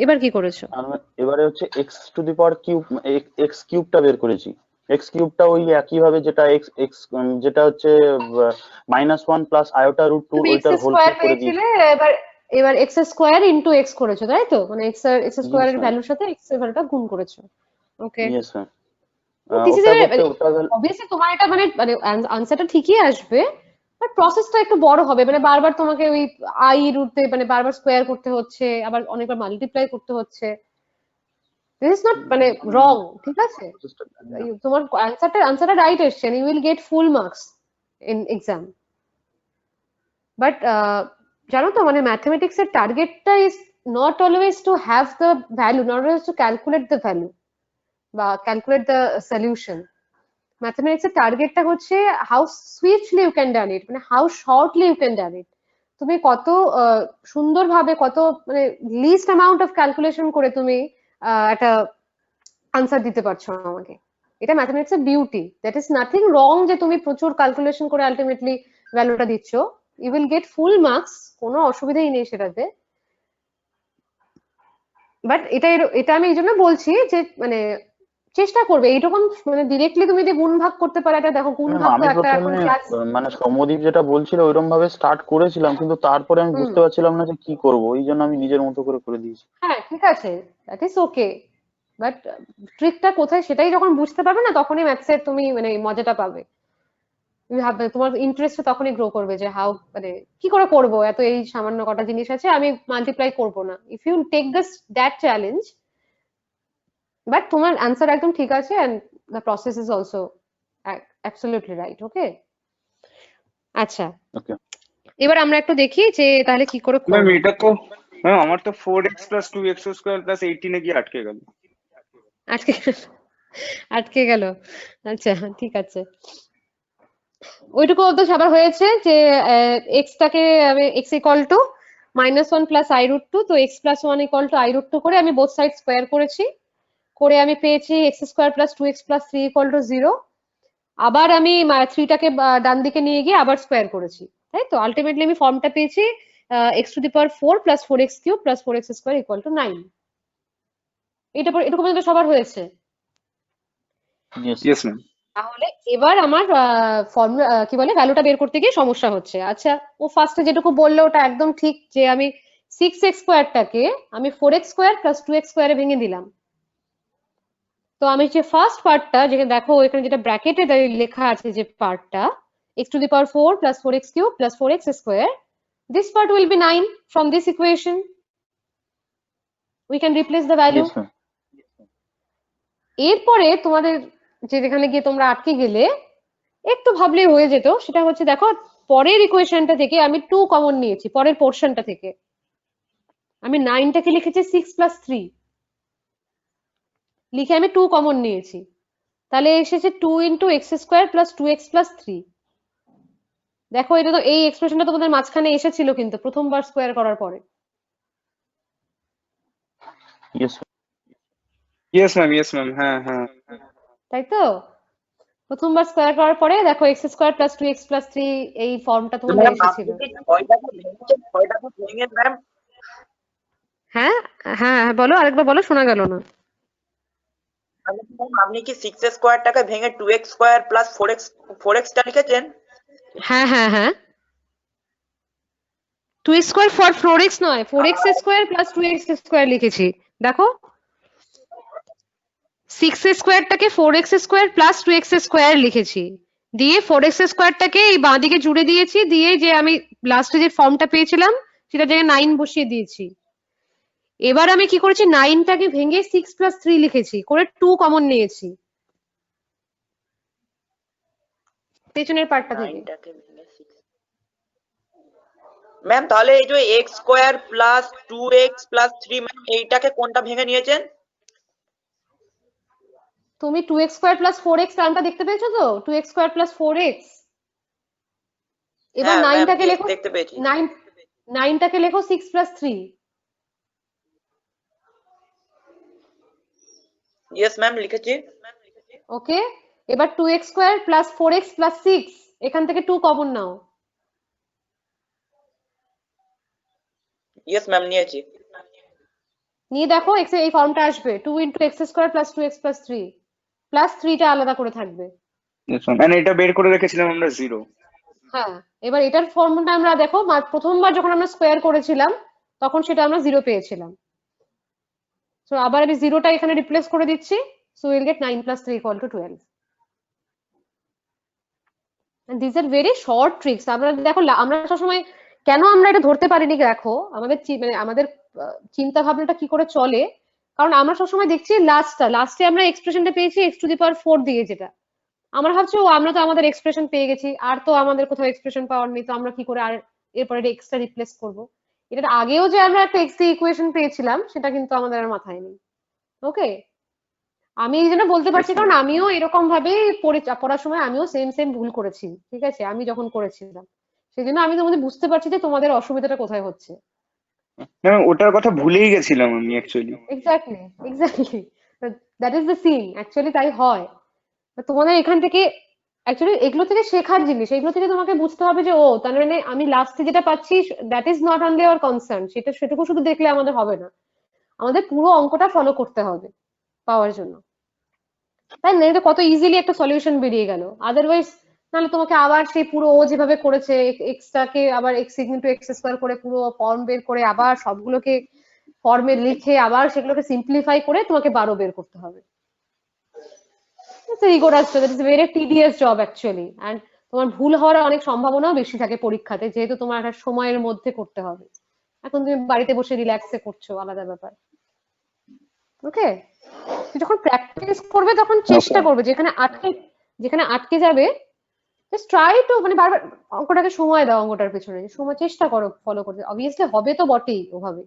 এবার কি করেছো। আর এবারে হচ্ছে x to the power cube, x কিউবটা বের করেছি। x কিউবটা ওই একই ভাবে যেটা x যেটা হচ্ছে -1 প্লাস আয়োটা √2 তুমি x ওইটার হোল স্কয়ার কিউব করে দিয়েছি। পেয়েছিলে, এবার x স্কয়ার ইনটু x করেছো, তাই তো? মানে x স্কয়ার ইয়েস এর ম্যাম, ভ্যালুর সাথে x এর ভ্যালুটা গুণ করেছো, okay. Yes ma'am. This is ওটা এ করতে ওটা অবভিয়াসলি তোমার এটা মানে আনসারটা ঠিকই আসবে, বাট প্রসেসটা একটু বড় হবে, মানে বারবার তোমাকে ওই আই রুটে মানে বারবার স্কোয়ার করতে হচ্ছে, আবার অনেকবার মাল্টিপ্লাই করতে হচ্ছে। দিস ইজ নট মানে রং, ঠিক আছে? তোমার আনসারটা রাইট এসছে, you will get full marks in exam. But জানো তো মানে ম্যাথমেটিক্স এর টার্গেটটা is not always to have the value, not always to calculate the value বা calculate the solution. ম্যাথমেটিক্স এর টার্গেটটা হচ্ছে হাউ সুইফটলি ইউ ক্যান ডান ইট, মানে হাউ শর্টলি ইউ ক্যান ডান ইট। তুমি কত সুন্দরভাবে, কত মানে লিস্ট অ্যামাউন্ট অফ ক্যালকুলেশন করে তুমি একটা আনসার দিতে পারছো আমাকে। এটা ম্যাথমেটিক্স এর beauty. That is nothing wrong যে তুমি প্রচুর ক্যালকুলেশন করে আলটিমেটলি ভ্যালুটা দিচ্ছ। You will get full marks, কোনো অসুবিধাই নেই সেটাতে। বাট এটা আমি এই জন্য বলছি যে মানে চেষ্টা করবে এইরকম, মানে ডিরেক্টলি তুমি যদি গুণ ভাগ করতে পারো, এটা দেখো গুণ ভাগ তো আমি একটা এখন প্রথমে ক্লাস। মানে সৌম্যদীপ যেটা বলছিল ওইরকম ভাবে স্টার্ট করেছিলাম, কিন্তু তারপরে আমি বুঝতে পারছিলাম না যে কি করব, ওই জন্য আমি নিজের মতো করে দিয়েছি। হ্যাঁ ঠিক আছে, দ্যাট ইজ ওকে, বাট ট্রিকটা কোথায় সেটাই যখন বুঝতে পারবে না, তখনই ম্যাথসের তুমি মানে মজাটা পাবে। তুমি ভাববে, তোমার ইন্টারেস্ট তখনই গ্রো করবে যে হাউ, মানে কি করে করব, এত এই সামান্য কটা জিনিস আছে আমি মাল্টিপ্লাই করব না। If you take that challenge, but তোমার অ্যান্সার একদম ঠিক আছে, and the process is also absolutely right. Okay, আচ্ছা ওকে, এবার আমরা একটু দেখি যে তাহলে কি করে ম্যাম করব। এটা তো ম্যাম আমার তো 4x + 2x² + 18 এ গিয়ে আটকে গেল। আটকে গেল, আচ্ছা ঠিক আছে। ওইটুকু অবধি সবার হয়েছে যে এক্সটাকে আমি এক্স ইকুয়াল টু -1 + i√2, তো x + 1 = i√2 করে আমি বোথ সাইড স্কোয়ার করেছি, করে আমি পেয়েছি x² + 2x + 3 = 0। আবার আমি 3টাকে ডান দিকে নিয়ে গিয়ে আবার স্কোয়ার করেছি, তাই তো আলটিমেটলি আমি ফর্মটা পেয়েছি x⁴ + 4x³ + 4x² = 9। এটুকু পর্যন্ত সবার হয়েছে। Yes ma'am. তাহলে এবার আমার ফর্মুলা কি বলে ভ্যালুটা বের করতে গিয়ে সমস্যা হচ্ছে। আচ্ছা, ও ফার্স্টে যেটুকু বললো ওটা একদম ঠিক, যে আমি 6x² আমি 4x² + 2x² এ ভেঙে দিলাম। তো আমি যে ফার্স্ট পার্টটা, যেখানে দেখো এখানে যেটা ব্র্যাকেটে লেখা আছে যে পার্টটা x⁴ + 4x³ + 4x², this part will be 9 from this equation. We can replace the value. Yes ma'am. এরপরে তোমাদের যেখানে গিয়ে তোমরা আটকে গেলে, একটু ভাবলেই হয়ে যেত, সেটা হচ্ছে দেখো পরের ইকুয়েশনটা থেকে আমি 2 কমন নিয়েছি, পরের পোর্শনটা থেকে আমি 9টাকে লিখেছি 6 + 3 লিখে আমি 2 কমন নিয়েছি, তাহলে এসেছে 2 × x² + 2x + 3। দেখো এটা তো, এই এক্সপ্রেশনটা তোমাদের মাঝখানে এসেছিল কিন্তু প্রথমবার স্কোয়ার করার পরে, ইয়েস ম্যাম, হ্যাঁ হ্যাঁ। তাই তো প্রথমবার স্কোয়ার করার পরে দেখো x² + 2x + 3 এই ফর্মটা তোমাদের এসেছিল। হ্যাঁ হ্যাঁ বলো, আরেকবার বলো, শোনা গেল না। আপনি কি 6² টাকে ভেঙে 2x² + 4x টা লিখেছেন? হ্যাঁ হ্যাঁ হ্যাঁ, 2x² for 4x নয়, 4x² + 2x² লিখেছি। দেখো 6x² টাকে 4x² + 2x² লিখেছি, দিয়ে 4x² টাকে এই বাঁদিকে জুড়ে দিয়েছি, দিয়ে যে আমি লাস্টে যে ফর্মটা পেয়েছিলাম সেটা জায়গায় 9 বসিয়ে দিয়েছি। এবার আমি কি করেছি, 9টাকে ভেঙে 6 + 3 লিখেছি, করে 2 কমন নিয়েছি পেছনের পার্টটা থেকে। ম্যাম তাহলে এই যে x² + 2x + 3 ম্যাম এইটাকে কোনটা ভেঙে নিয়েছেন? তুমি 2x² + 4x টার্মটা দেখতে পেয়েছো তো, 2x² + 4x। এবার 9টাকে লেখো, দেখতে পেয়েছি। 9টাকে লেখো 6 + 3। ইয়েস ম্যাম লিখেছি। ওকে, এবার 2x² + 4x + 6, এখান থেকে 2 কমন নাও। ইয়েস ম্যাম নিয়েছি। নিয়ে দেখো x এই ফর্মটা আসবে 2 × x² + 2x + 3 প্লাস 3টা আলাদা করে থাকবে। ইয়েস ম্যাম, মানে এটা বের করে রেখেছিলাম আমরা 0। হ্যাঁ, এবার এটার ফর্মটা আমরা দেখো প্রথমবার যখন আমরা স্কোয়ার করেছিলাম তখন সেটা আমরা 0 পেয়েছিলাম। সো আবার আমি 0টা এখানে রিপ্লেস করে দিচ্ছি, so will get 9 + 3 = 12। and these are very short tricks। আমরা দেখো আমরা সবসময় কেন আমরা এটা ধরতে পারিনি, দেখো আমাদের মানে আমাদের চিন্তা ভাবনাটা কি করে চলে, কারণ আমরা সবসময় দেখছি লাস্টে আমরা এক্সপ্রেশনটা পেয়েছি x⁴ দিয়ে, যেটা আমরা ভাবছি ও আমরা তো আমাদের এক্সপ্রেশন পেয়ে গেছি, আর তো আমাদের কোথাও এক্সপ্রেশন পাওয়ার নেই, তো আমরা কি করে আর এরপরে এক্সট্রা রিপ্লেস করব। এটার আগেও যে আমরা একটা এক্স ইকুয়েশন পেয়েছিলাম সেটা কিন্তু আমাদের আর মাথায় নেই। ওকে, আমি এই জন্য বলতে পারছি কারণ আমিও এরকম ভাবে পড়ার সময় আমিও সেম ভুল করেছি, ঠিক আছে, আমি যখন করেছিলাম, সেই জন্য আমি তোমাদের বুঝতে পারছি যে তোমাদের অসুবিধাটা কোথায় হচ্ছে। ম্যাম ওটার কথা ভুলেই গেছিলাম আমি actually. Exactly that is the scene, actually তাই হয়। তোমাদের এখান থেকে অ্যাকচুয়ালি এগুলো থেকে শেখার জিনিস, এগুলো থেকে তোমাকে বুঝতে হবে যে ও তার মানে আমি লাস্টে যেটা পাচ্ছি that is not only hour concern, সেটুকু শুধু দেখলে আমাদের হবে না, আমাদের পুরো অঙ্কটা ফলো করতে হবে পাওয়ার জন্য, তাই না? এটা কত ইজিলি একটা সলিউশন বেরিয়ে গেল। আদারওয়াইজ নাহলে তোমাকে আবার সেই পুরো ও যেভাবে করেছে এক্সটাকে আবার এক্স ইনটু এক্স স্কোয়ার করে পুরো ফর্ম বের করে আবার সবগুলোকে ফর্মে লিখে আবার সেগুলোকে সিম্পলিফাই করে তোমাকে 12 বের করতে হবে। It's a rigorous job. It's a very tedious job actually. And তোমার ভুল হওয়ার অনেক সম্ভাবনাও বেশি থাকে পরীক্ষাতে, যেহেতু তোমার একটা সময়ের মধ্যে করতে হবে। এখন তুমি বাড়িতে বসে রিল্যাক্সে করছো, আলাদা ব্যাপার। ওকে, যখন প্র্যাকটিস করবে তখন চেষ্টা করবে যেখানে আটকে যাবে জাস্ট ট্রাই টু, মানে বারবার অঙ্কটাকে সময় দাও, অঙ্কটার পেছনে সময় চেষ্টা করো ফলো করতে, অবভিয়াসলি হবে তো বটেই ওভাবে,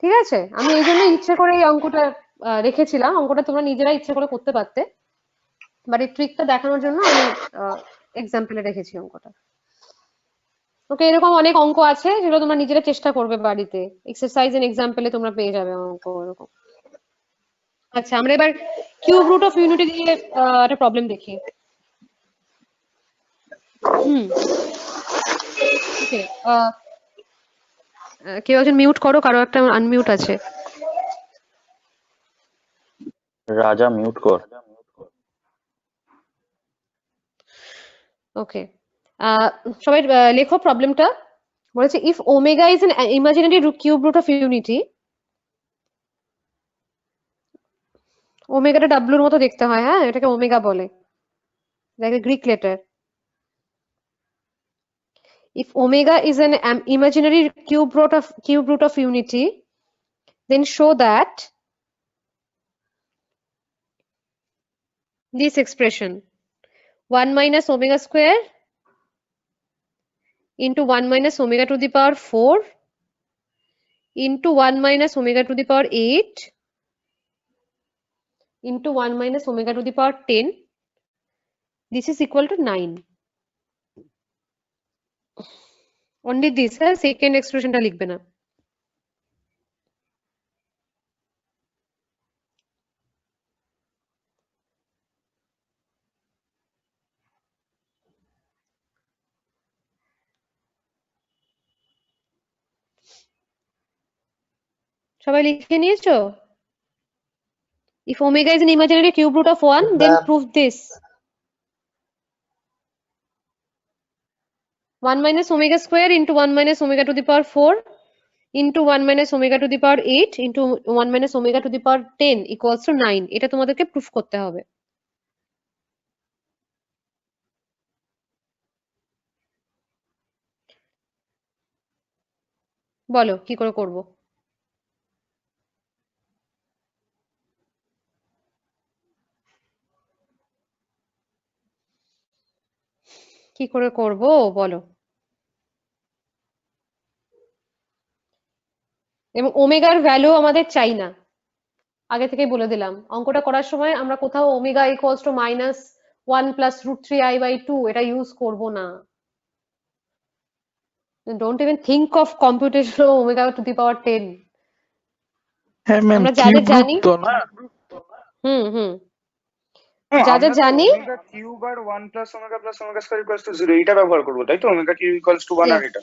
ঠিক আছে? আমি এই জন্য ইচ্ছে করে এই অঙ্কটা রেখেছিলাম, অঙ্কটা তোমরা নিজেরা ইচ্ছে করে করতে পারতে, বাট এই ট্রিকটা দেখানোর জন্য আমি এক্সাম্পলে রেখেছি অঙ্কটা। ওকে, এরকম অনেক অঙ্ক আছে যেগুলো তোমরা নিজেরা চেষ্টা করবে বাড়িতে, এক্সারসাইজ এন্ড এক্সাম্পলে তোমরা পেয়ে যাবে অঙ্ক এরকম। আচ্ছা, আমরা এবার কিউব রুট অফ ইউনিটি দিয়ে একটা প্রবলেম দেখি। ওকে, কেউ একজন মিউট করো, কারো একটা আনমিউট আছে। রাজা মিউট কর। ওকে, সবাই লেখো প্রবলেমটা। বলেছে if omega is an imaginary cube root of unity, ওমেগাটা ডাব্লুর মতো দেখতে হয়, হ্যাঁ, এটাকে ওমেগা বলে, like a Greek letter. If omega is an imaginary cube root of unity, then show that this expression 1 minus omega square into 1 minus omega to the power 4 into 1 minus omega to the power 8 into 1 minus omega to the power 10, this is equal to 9. Only this, হ্যাঁ, second এক্সপ্রেশনটা লিখবে না। সবাই লিখে নিয়েছো? If omega is an imaginary cube root of 1, then prove this. 1 minus omega square into 1 minus omega to the power 4 into 1 minus omega to the power 8 into 1 minus omega to the power 10 equals to 9. এটা তোমাদেরকে proof করতে হবে। বলো কি করে করব? কি করে করব বলো। এবং ওমেগার ভ্যালু আমাদের চাই না, আগে থেকেই বলে দিলাম। অঙ্কটা করার সময় আমরা কোথাও omega equals to -1 plus √3i/2 এটা ইউজ করব না। Don't even think of computation omega to the power 10। হ্যাঁ ম্যাম, আমরা যা যা জানি, তো না যা যা জানি, ওমেগা কিউব আর 1 plus omega square equals to 0 এটা ব্যবহার করব, তাই তো? ওমেগা কিউব ইকুয়ালস টু 1 আর এটা।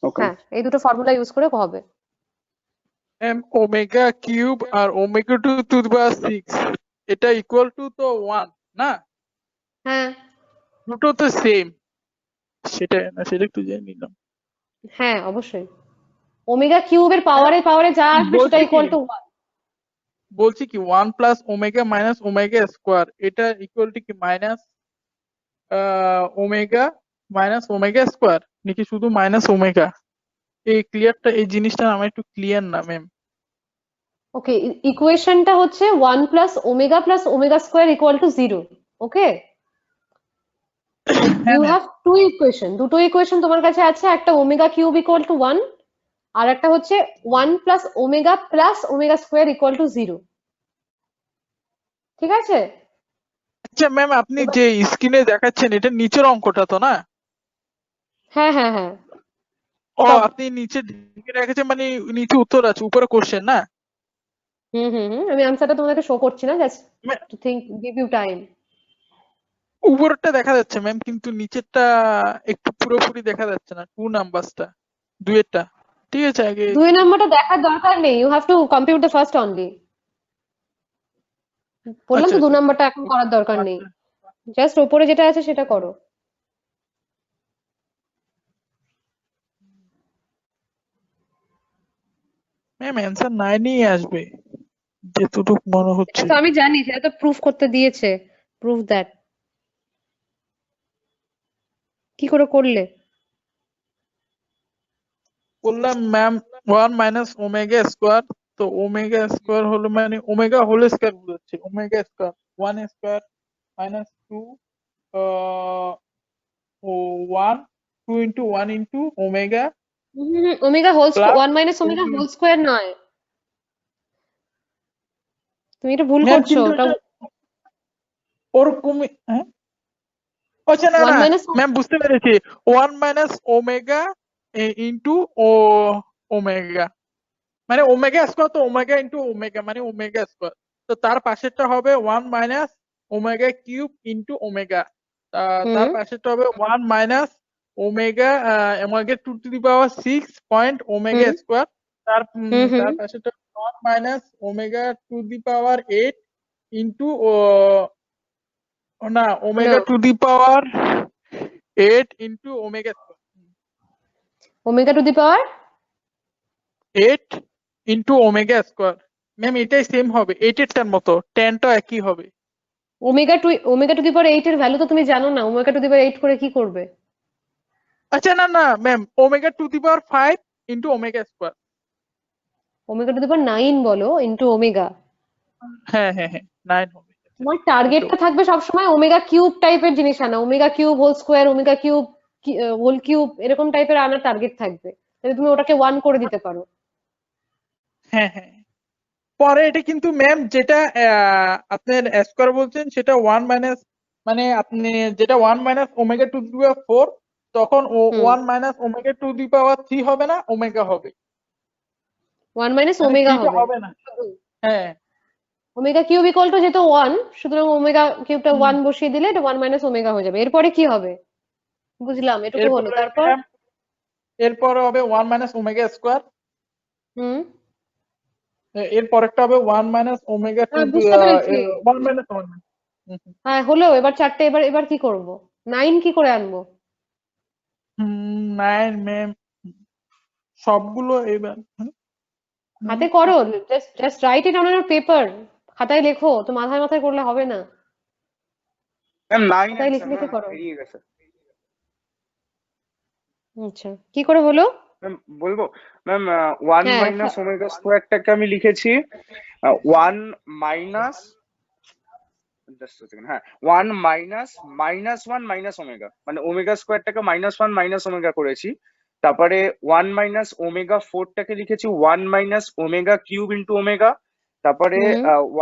ওকে, হ্যাঁ, এই দুটো ফর্মুলা ইউজ করে হবে। ম্যাম ওমেগা কিউব আর ওমেগা টু দি পাওয়ার 6 এটা ইকুয়াল টু তো 1 না? হ্যাঁ, দুটো তো সেম, সেটা একটু জেনে নিলাম। হ্যাঁ অবশ্যই, ওমেগা কিউবের পাওয়ারে যা আসবে সেটা ইকুয়াল টু 1। বলছি কি 1 plus omega minus omega square এটা ইকুয়াল টু কি minus omega minus omega square নাকি শুধু মাইনাস ওমেগা? এই জিনিসটা আমার একটু ক্লিয়ার না ম্যাম। ওকে, ইকুয়েশনটা হচ্ছে 1 plus omega square equal to 0। Okay, you have two equation, দুটো ইকুয়েশন তোমার কাছে আছে, একটা ওমেগা কিউব ইকুয়াল টু 1 আর একটা হচ্ছে 1 plus omega square equal to 0। ঠিক আছে? আচ্ছা ম্যাম, আপনি যে স্ক্রিনে দেখাচ্ছেন এটা নিচের অঙ্কটা তো না? হ্যাঁ হ্যাঁ হ্যাঁ, ও, সব। আপনি নিচে ঢেকে রেখেছেন, মানে নিচে উত্তর আছে, উপরে কোশ্চেন না? আমি আনসারটা তোমাদেরকে শো করছি না, জাস্ট ম্যা- to think, give you time. উপরেরটা দেখা যাচ্ছে ম্যাম, কিন্তু নিচেরটা একটু পুরোপুরি দেখা যাচ্ছে না, 2 নাম্বারসটা, দুয়েরটা। ঠিক আছে, আগে 2 নম্বরটা দেখার দরকার নেই, you have to compute the first only. বললাম আচ্ছা তো 2 আচ্ছা নম্বরটা এখন করার দরকার নেই, জাস্ট উপরে যেটা আছে সেটা করো। ম্যাম অ্যান্সার 9ই আসবে যেটুকু মনে এটা হচ্ছে। তো আমি জানি, সেটা তো প্রুফ করতে দিয়েছে, প্রুফ দ্যাট। কি করে করলে? বললাম ম্যাম 1 মাইনাস ওমেগা স্কোয়ার, তো ওমেগা স্কোয়ার হলো মানে ওমেগা হোল স্কোয়ার বোঝাচ্ছে, ওমেগা স্কোয়ার 1 স্কোয়ার মাইনাস 2 ও 1 2 into 1 into omega omega whole plus 1 minus omega whole square নয়, তুমি এটা ভুল ম্যাম, করছো। কিন্তু ওটা এটা ওরকম, হ্যাঁ, আচ্ছা না 1 না মাইনাস, ম্যাম, বুঝতে পেরেছি, 1 মাইনাস ওমেগা ইন্টু ও ওমেগা, মানে ওমেগা স্কোয়ার, তো ওমেগা ইন্টু ওমেগা মানে ওমেগা স্কোয়ার, তো তার পাশেরটা হবে 1 minus omega cube into omega, তার পাশেরটা হবে 1 minus omega omega 2 to the power 6 point omega square, তার তার পাশেরটা 1 minus omega 2 to the power 8 into না omega 2 to the power 8 into omega square, omega to the power 8 into omega square. Ma'am এটাই same হবে, 8 এরটার মতো, 10টা একই হবে। ওমেগা টু দি পাওয়ার 8 এর ভ্যালু তো তুমি জানো না, ওমেগা টু দি পাওয়ার 8 করে কি করবে? আচ্ছা না না ma'am, omega 2 to the power 5 into omega square. Omega to the power 9 বলো ইন্টু ওমেগা। হ্যাঁ হ্যাঁ হ্যাঁ, 9 হবে। তোমার টার্গেটটা থাকবে সবসময় ওমেগা কিউব টাইপের জিনিস আনা, omega cube whole square, omega cube whole cube, এরকম টাইপের আনার টার্গেট থাকবে, তাহলে তুমি ওটাকে 1 করে দিতে পারো। হ্যাঁ হ্যাঁ, পরে এটা কিন্তু ম্যাম যেটা আপনার স্কোয়ার বলছেন সেটা 1 মাইনাস, মানে আপনি যেটা 1 minus omega 2 to the power 4, তখন 1 মাইনাস ওমেগা 2 টু দি পাওয়ার 3 হবে না, ওমেগা হবে, 1 মাইনাস মানে ওমেগা 3টা হবে। হবে না। হ্যাঁ, ওমেগা কিউব ইকুয়াল টু যেহেতু 1, সুতরাং ওমেগা কিউবটা 1 বসিয়ে দিলে এটা 1 মাইনাস ওমেগা হয়ে যাবে। এরপরে কি হবে? বুঝলাম, এটুকু হলো, এরপরে তারপর? ম্যাম, এরপরে হবে 1 মাইনাস ওমেগা স্কোয়ার, হুম, এর পরেরটা হবে 1 মাইনাস ওমেগা টু, হ্যাঁ বুঝতে পেরেছি। 1 মাইনাস 1। হ্যাঁ হলো, এবার চারটে, এবার এবার কি করব? 9 কি করে আনবো? 9 ম্যাম, সবগুলো এবার হাতে করো, just right it on your paper, খাতায় লেখো, তো মাথায় মাথায় করলে হবে না, ম্যাম 9 খাতায় লিখে অ্যান্সার লিখে ম্যাম, করো। বেরিয়ে গেছে। আচ্ছা, কি করে হলো? ম্যাম বলবো, ম্যাম 1 হ্যাঁ মাইনাস ওমেগা স্কোয়ারটাকে আমি লিখেছি 1 মাইনাস, জাস্ট সেকেন্ড, হ্যাঁ 1 মাইনাস -1 মাইনাস ওমেগা, মানে ওমেগা স্কোয়ারটাকে -1 মাইনাস ওমেগা করেছি। তারপরে 1 মাইনাস ওমেগা 4টাকে লিখেছি 1 minus omega cube into omega. তারপরে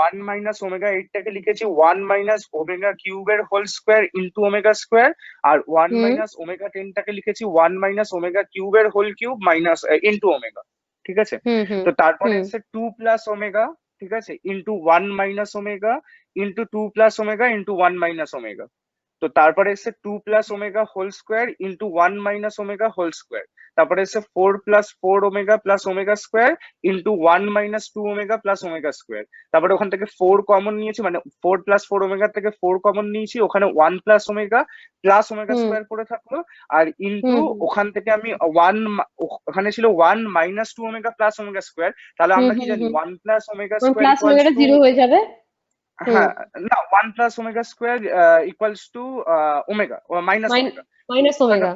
1 মাইনাস ওমেগা 8টাকে লিখেছি 1 মাইনাস ওমেগা কিউবের whole square into omega square. আর 1 মাইনাস ওমেগা 10টাকে লিখেছি 1 মাইনাস ওমেগা কিউবের whole cube minus into omega. ঠিক আছে, তো তারপরে এসে 2 প্লাস ওমেগা, ঠিক আছে, into 1 minus omega into 2 plus omega into 1 minus omega. তো তারপরে এসে 2 plus omega whole square into 1 minus omega whole square. তারপরে এসে 4 plus 4 omega plus omega square into 1 minus 2 omega plus omega square. তারপরে ওখান থেকে 4 কমন নিয়েছি, মানে 4 প্লাস 4 ওমেগা থেকে 4 কমন নিয়েছি, ওখানে 1 প্লাস ওমেগা স্কোয়ার পড়ে থাকলো। আর ইন্টু ওখান থেকে আমি 1, ওখানে ছিল 1 minus 2 omega plus omega square, তাহলে আমরা কি জানি 1 plus omega square plus equals ওমেগাটা টু, 0 হয়ে যাবে। হ্যাঁ না 1 plus omega square equals to omega minus omega, minus omega.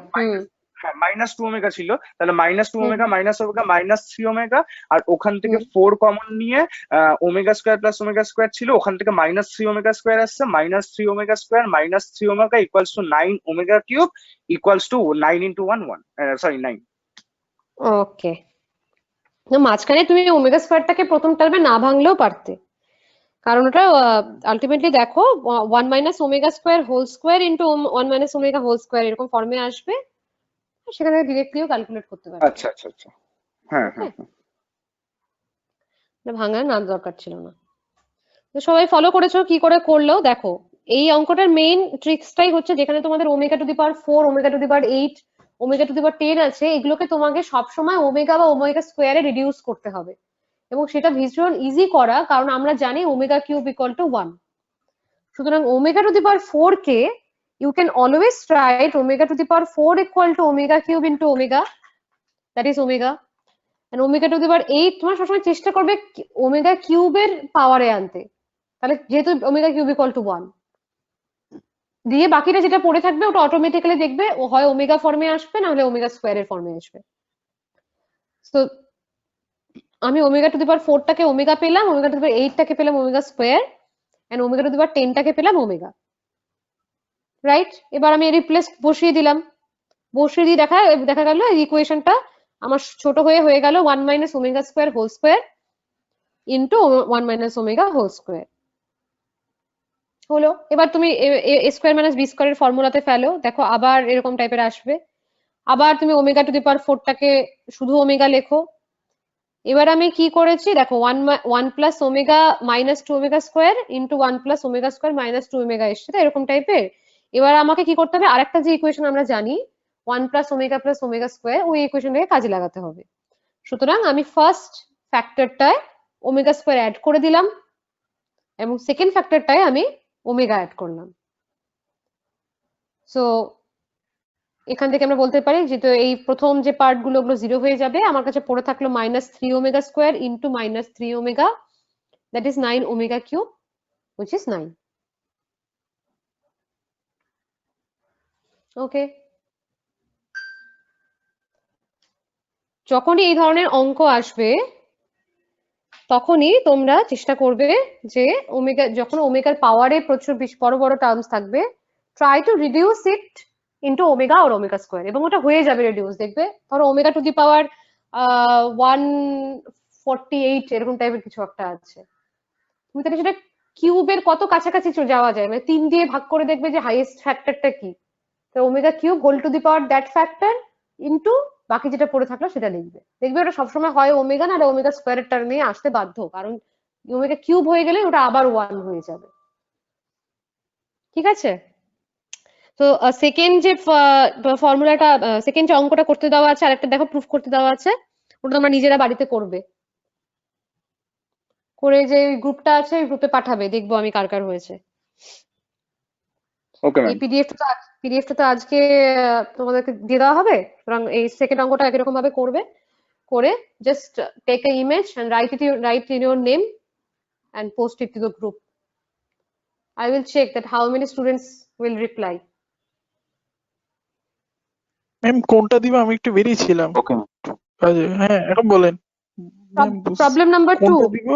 হ্যাঁ -2 ওমেগা ছিল, তাহলে -2 ওমেগা -3 ওমেগা, আর ওখান থেকে 4 কমন নিয়ে omega square plus omega square ছিল, ওখান থেকে -3 ওমেগা স্কোয়ার আসছে, -3 omega square -3 omega equals two 9 omega cube equals two 9 into 1 9। ওকে, মাঝখানে তুমি ওমেগা স্কোয়ারটাকে প্রথম টার্মে না ভাঙলেও পারতে, কারণ ওটা আলটিমেটলি দেখো 1 minus omega square whole square into 1 minus omega whole square এরকম ফর্মে আসবে, সেখানে ডিরেক্টলিও ক্যালকুলেট করতে পারবে। আচ্ছা আচ্ছা আচ্ছা, হ্যাঁ হ্যাঁ ভাঙার না দরকার ছিল না। তো সবাই ফলো করেছো, কি করে করলো দেখো। এই অঙ্কটার মেইন ট্রিক্সটাই হচ্ছে যেখানে তোমাদের omega to the power 4, omega to the power 8, omega to the power 10 আছে, এগুলোকে তোমাকে সবসময় ওমেগা বা ওমেগা স্কোয়ারে রিডিউস করতে হবে, এবং সেটা ভীষণ ইজি করা, কারণ আমরা জানি ওমেগা কিউব ইকুয়াল টু 1। সুতরাং omega to the power 4 K you can always write omega to the power 4 equal to omega cube into omega, that is omega, and omega to the power 8 তোমরা সবসময় চেষ্টা করবে omega কিউবের পাওয়ারে আনতে, তাহলে যেহেতু ওমেগা কিউব ইকুয়াল টু 1 দিয়ে বাকিটা যেটা পড়ে থাকবে ওটা অটোমেটিক্যালি দেখবে ও হয় ওমেগা ফর্মে আসবে না হলে ওমেগা স্কোয়ারের ফর্মে আসবে। তো আমি ওমেগা টু দি পাওয়ার 4 টাকে ওমেগা পেলাম, ওমেগা টু দি পাওয়ার 8 টাকে পেলাম omega square, and omega to the power 10 টাকে পেলাম ওমেগা, রাইট? এবার আমি রিপ্লেস বসিয়ে দিলাম, বসিয়ে দিয়ে দেখা গেল ইকুয়েশনটা আমার ছোট হয়ে গেল 1 minus omega square whole square into 1 minus omega whole square হলো। এবার তুমি এ স্কোয়ার মাইনাস বি স্কোয়ারের ফর্মুলাতে ফেলো, দেখো আবার এরকম টাইপের আসবে। আবার তুমি ওমেগা টু দি পাওয়ার 4 টাকে শুধু ওমেগা লেখো। এবার আমি কি করেছি দেখো 1 plus omega minus 2 omega square into 1 plus omega square minus 2 omega এসছে, তো এরকম টাইপের। এবার আমাকে কি করতে হবে, আরেকটা যে ইকুয়েশন আমরা জানি 1 প্লাস ওমেগা স্কোয়ার, ওই ইকুয়েশনটাকে কাজে লাগাতে হবে। সুতরাং আমি ফার্স্ট ফ্যাক্টরটায় ওমেগা স্কোয়ার অ্যাড করে দিলাম এবং সেকেন্ড ফ্যাক্টরটায় আমি ওমেগা অ্যাড করলাম। সো এখান থেকে আমরা বলতে পারি যে তো এই প্রথম যে পার্ট গুলো ওগুলো 0 হয়ে যাবে, আমার কাছে পড়ে থাকলো -3 omega square into -3 omega, that is 9 omega cube, which is 9. ওকে, যখনই এই ধরনের অঙ্ক আসবে তখনই তোমরা চেষ্টা করবে যে ওমেগা, যখন ওমেগার পাওয়ারে প্রচুর বড় বড় টার্মস থাকবে, try to reduce it into omega আর ওমেগা স্কোয়ার, এবং ওটা হয়ে যাবে রিডিউস। দেখবে ধরো ওমেগা টু দি পাওয়ার 148 এরকম টাইপের কিছু একটা আছে, তুমি তাহলে সেটা কিউবের কত কাছাকাছি যাওয়া যায়, মানে 3 দিয়ে ভাগ করে দেখবে যে হাইয়েস্ট ফ্যাক্টরটা কি, তো omega cube whole to the power that factor into বাকি যেটা পড়ে থাকলো সেটা লিখবে। দেখবে ওটা সবসময় হয় ওমেগা না ওমেগা স্কোয়ারের টার্মে আসতে বাধ্য, কারণ ওমেগা কিউব হয়ে গেলে ওটা আবার 1 হয়ে যাবে। ঠিক আছে, তো সেকেন্ড যে ফর্মুলাটা, সেকেন্ড যে অঙ্কটা করতে দেওয়া আছে, আরেকটা দেখো প্রুফ করতে দেওয়া আছে, ওটা তোমরা নিজেরা বাড়িতে করবে, করে যে গ্রুপটা আছে ওই গ্রুপে পাঠাবে, দেখবো আমি কার কার হয়েছে। ওকে এই পিডিএফটা তো আজকে তোমাদেরকে দিয়ে দেওয়া হবে, সুতরাং এই সেকেন্ড অঙ্কটা একরকম ভাবে করবে, করে just take a image and write in your name and post it to the group. I will check that how many students will reply. Ma'am কোনটা দিবা, আমি একটু বেরিয়েছিলাম। ওকে হ্যাঁ এখন বলেন। প্রবলেম নাম্বার 2, কোনটা দিব?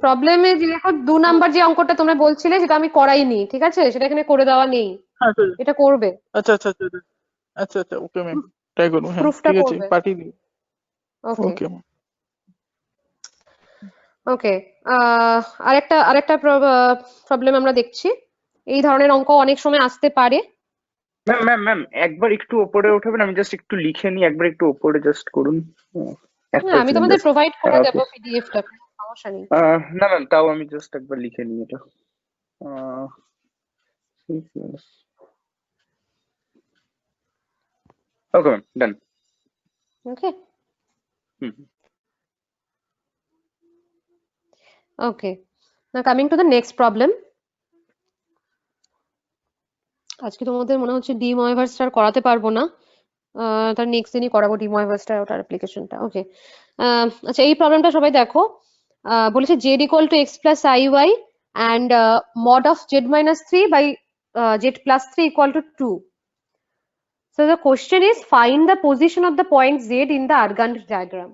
প্রবলেমে যে দেখো 2 নাম্বার যে অঙ্কটা তোমরা বলছিলে সেটা আমি করাইনি, ঠিক আছে, সেটা এখানে করে দেওয়া নেই, এটা করবে। আচ্ছা আচ্ছা আচ্ছা আচ্ছা আচ্ছা ওকে ম্যাম, ট্রাই করব। হ্যাঁ প্রুফটা ঠিক আছে, করবে। পাঠিয়ে দিন। ওকে ওকে ম্যাম। ওকে, আরেকটা প্রবলেম আমরা দেখছি। এই ধরনের অঙ্ক অনেক সময় আসতে পারে। ম্যাম একবার একটু উপরে উঠাবেন, আমি জাস্ট একটু লিখে নিই, একবার একটু উপরে জাস্ট করুন। হ্যাঁ, আমি তোমাদের প্রোভাইড করে দেব পিডিএফটা, সমস্যা নেই। না ম্যাম, তাও আমি জাস্ট একবার লিখে নিই এটা। Okay ma'am, done. Okay okay, now coming to the next problem. আজকে তোমাদের মনে হচ্ছে ডি ময়েভার্সটার করাতে পারবো না, তার নেক্সট দিনই করাবো ডি ময়েভার্সটার ওটার অ্যাপ্লিকেশনটা। ওকে, আচ্ছা এই প্রবলেমটা সবাই দেখো। বলেছে z equal to x plus i y and mod of z minus 3 by z plus 3 equal to 2. So the question is find the position of the point Z in the Argand diagram.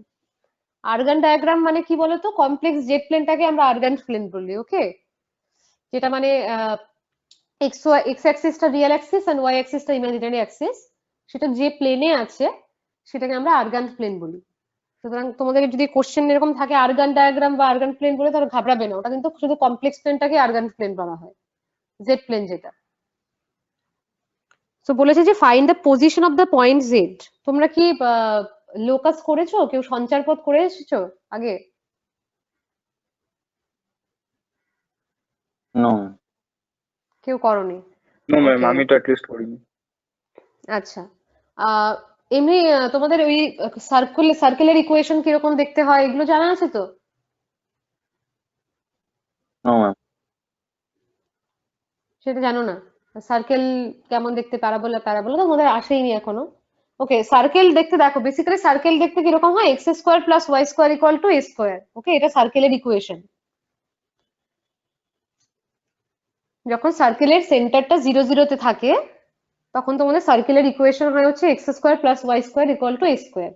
Argand diagram মানে কি বলতো, complex Z প্লেনটাকে আমরা আর্গান্ড plane বলি, ওকে? যেটা মানে x অ্যাক্সিসটা real axis and y অ্যাক্সিসটা imaginary axis, সেটা যে প্লেনে আছে সেটাকে আমরা আর্গান্ড প্লেন বলি। সুতরাং তোমাদের যদি কোশ্চেন এরকম থাকে আর্গান্ড ডায়াগ্রাম বা আর্গান্ড প্লেন বলে, তাহলে ঘাবড়াবে না, ওটা কিন্তু শুধু কমপ্লেক্স প্লেনটাকে আর্গান্ড প্লেন বলা হয়, জেড প্লেন যেটা। তো বলেছে যে find the position of the point Z. তোমরা কি লোকাস করেছো? কেউ সঞ্চারপথ করে এসেছো আগে? নো কেউ করনি? No ma'am, Okay. আমি তো অ্যাটলিস্ট করিনি। আচ্ছা, এমনি তোমাদের ওই সার্কেলের ইকুয়েশন কিরকম দেখতে হয় এগুলো জানা আছে তো? No ma'am. সেটা জানো না? সার্কেল কেমন দেখতে, প্যারাবোলা তো তোমাদের আসেইনি এখনো। ওকে, সার্কেল দেখতে দেখো, বেসিক্যালি সার্কেল দেখতে কিরকম হয়, x square plus y square equal to a square. Okay, এটা সার্কেলের ইকুয়েশন। যখন সার্কেলের সেন্টারটা 0 তে থাকে তখন তোমাদের সার্কেলের ইকুয়েশন হয় হচ্ছে x square plus y square equal to a square.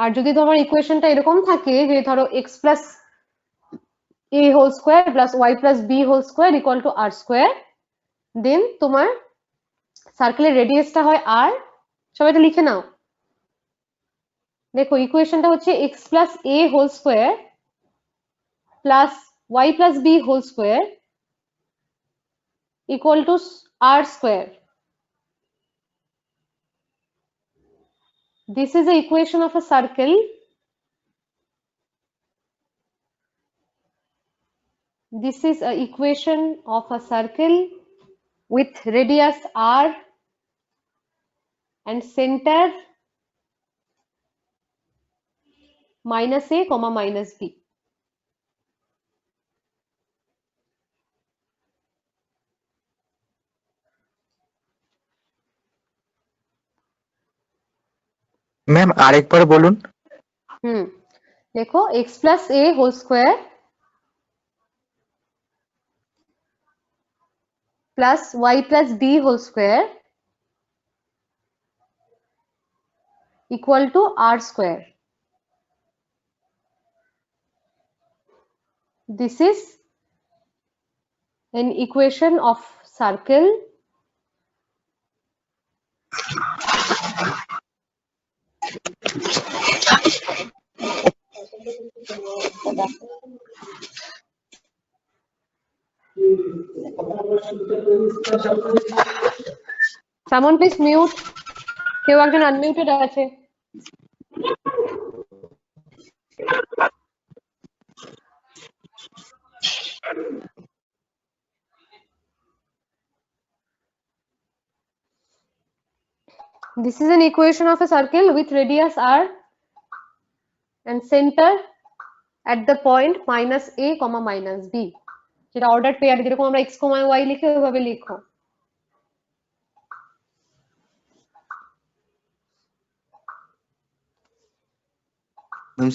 আর যদি তোমার ইকুয়েশনটা এরকম থাকে যে ধরো x plus a whole square plus y plus B whole square equal to r square, then তোমার সার্কেলের রেডিয়াসটা হয় আর। সবাই এটা লিখে নাও। দেখো ইকুয়েশনটা হচ্ছে x plus a whole square plus y plus B whole square equal to r square. This is the equation of a circle. This is a equation of a circle with radius r and center minus a comma minus b. Ma'am আরেকবার বলুন। দেখো x plus a whole square plus y plus b whole square equal to r square. This is an equation of circle someone please mute. কেউ একজন আনমিউটেড আছে। This is an equation of a circle with radius r and center at the point minus a comma minus b. যেটা order pair, যেরকম আমরা x, y লিখি ওইভাবে লিখো।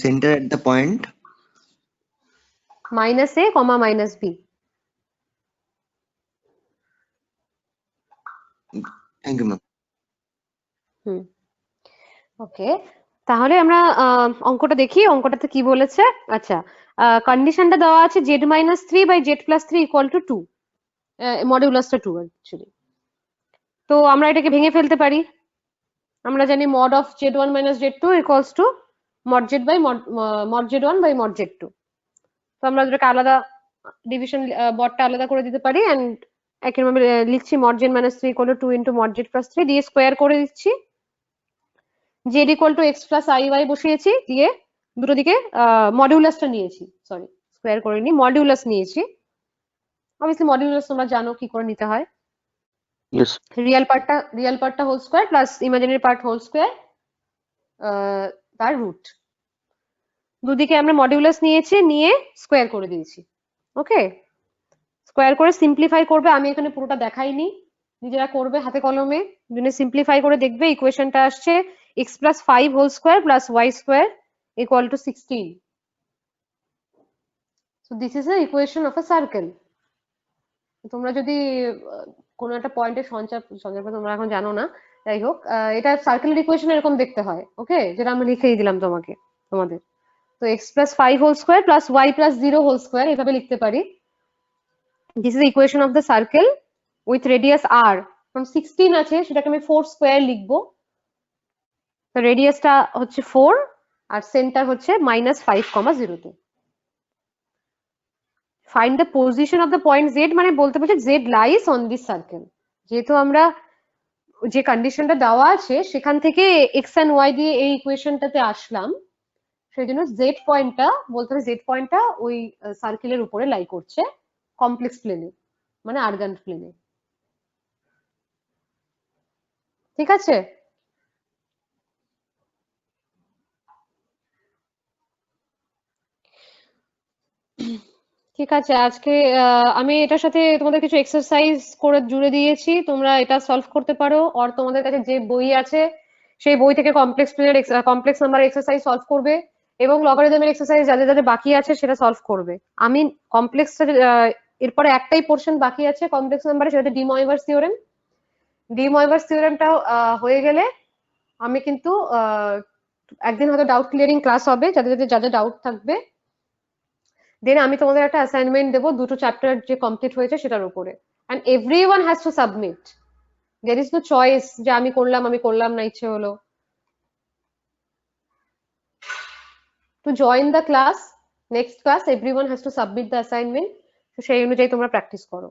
Center at the point minus a comma minus b. Thank you, ma'am. ওকে, তাহলে আমরা অঙ্কটা দেখি। অঙ্কটাতে কি বলেছে? আচ্ছা, কন্ডিশনটা দেওয়া আছে z minus 3 by z plus 3 equal to 2, মডিউলাসটা 2 actually. তো আমরা এটাকে ভেঙে ফেলতে পারি। আমরা জানি mod of z1 minus z2 equals to mod z by mod z1 by mod z2। তো আমরা এটাকে আলাদা ডিভিশন, বডটা আলাদা করে দিতে পারি এন্ড একইভাবে লিখছি mod z minus 3 equal to 2 into mod z plus 3 দিয়ে স্কোয়ার করে দিচ্ছি। z equal to x plus iy বসিয়েছি, দিয়ে দুটো দিকে মডিউলাসটা নিয়েছি, সরি স্কোয়ার করিনি, মডিউলাস নিয়েছি। অবভিয়াসলি মডিউলাস তোমরা জানো কি করে নিতে হয়। ইয়েস। রিয়েল পার্টটা whole square plus imaginary part whole square তার রুট। দুদিকে আমরা মডিউলাস নিয়েছি, নিয়ে স্কোয়ার করে দিয়েছি। ওকে, স্কোয়ার করে সিম্পলিফাই করবে। আমি এখানে পুরোটা দেখাইনি, নিজেরা করবে হাতে কলমে। সিম্পলিফাই করে দেখবে ইকুয়েশনটা আসছে x plus 5 whole square plus y square equal to 16. So this is the equation of a circle. তোমরা যদি কোনো একটা পয়েন্টে সঞ্চার তোমরা এখন জানো না, যাই হোক, এটা সার্কেলের ইকুয়েশন এরকম দেখতে হয়, ওকে, যেটা আমি লিখেই দিলাম তোমাদের। তো x plus 5 whole square plus y plus 0 whole square এভাবে লিখতে পারি। This is the equation of the circle with radius r. from 16 আছে সেটাকে আমি 4 স্কয়ার লিখবো। তো রেডিয়াসটা হচ্ছে 4 আর সেন্টার হচ্ছে -5, 0 তে। Find the position of the point z, মানে বলতে বলছে z lies on this circle. যেহেতু আমরা যে কন্ডিশনটা দেওয়া আছে সেখান থেকে x and y দিয়ে এই ইকুয়েশনটাতে আসলাম, সেই জন্য z পয়েন্টটা বলতে হবে, z পয়েন্টটা ওই সার্কেলের উপরে লাই করছে কমপ্লেক্স প্লেনে, মানে আর্গান্ট প্লেনে। ঠিক আছে? ঠিক আছে, আজকে আমি এটার সাথে তোমাদের কিছু এক্সারসাইজ করে জুড়ে দিয়েছি, তোমরা এটা সলভ করতে পারো। আর তোমাদের কাছে যে বই আছে সেই বই থেকে কমপ্লেক্স নাম্বার এক্সারসাইজ সলভ করবে, এবং লগারিদমের এক্সারসাইজ যাদের যাদের বাকি আছে সেটা সলভ করবে। আমি কমপ্লেক্স এরপরে একটাই পোর্শন বাকি আছে কমপ্লেক্স নাম্বারে, সেটা ডি ময়ভার্স থিওরেম। ডি ময়ভার্স থিওরেমটাও হয়ে গেলে আমি কিন্তু একদিন হয়তো ডাউট ক্লিয়ারিং ক্লাস হবে, যাদের যাদের ডাউট থাকবে। দেন আমি তোমাদের একটা অ্যাসাইনমেন্ট দেবো, দুটো চ্যাপ্টার যে কমপ্লিট হয়েছে সেটার উপরে, and everyone has to submit. There is no choice যে আমি করলাম না, ইচ্ছে হলো। To join the class, next class, everyone has to submit the assignment. তো সেই অনুযায়ী তোমরা প্র্যাকটিস করো।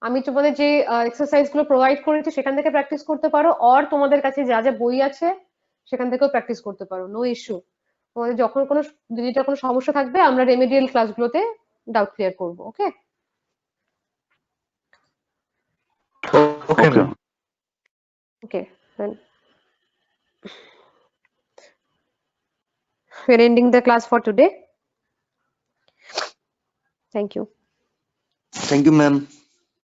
আমি তোমাদের যে এক্সারসাইজ গুলো প্রোভাইড করেছি সেখান থেকে প্র্যাকটিস করতে পারো, আর তোমাদের কাছে যা যা বই আছে সেখান থেকেও প্র্যাকটিস করতে পারো, নো ইস্যু। তোমাদের যদি কোনো সমস্যা থাকবে আমরা রেমেডিয়াল ক্লাসগুলোতে ডাউট ক্লিয়ার করব, okay? Okay ma'am. Okay, then we're ending the class for today. Thank you. Thank you ma'am.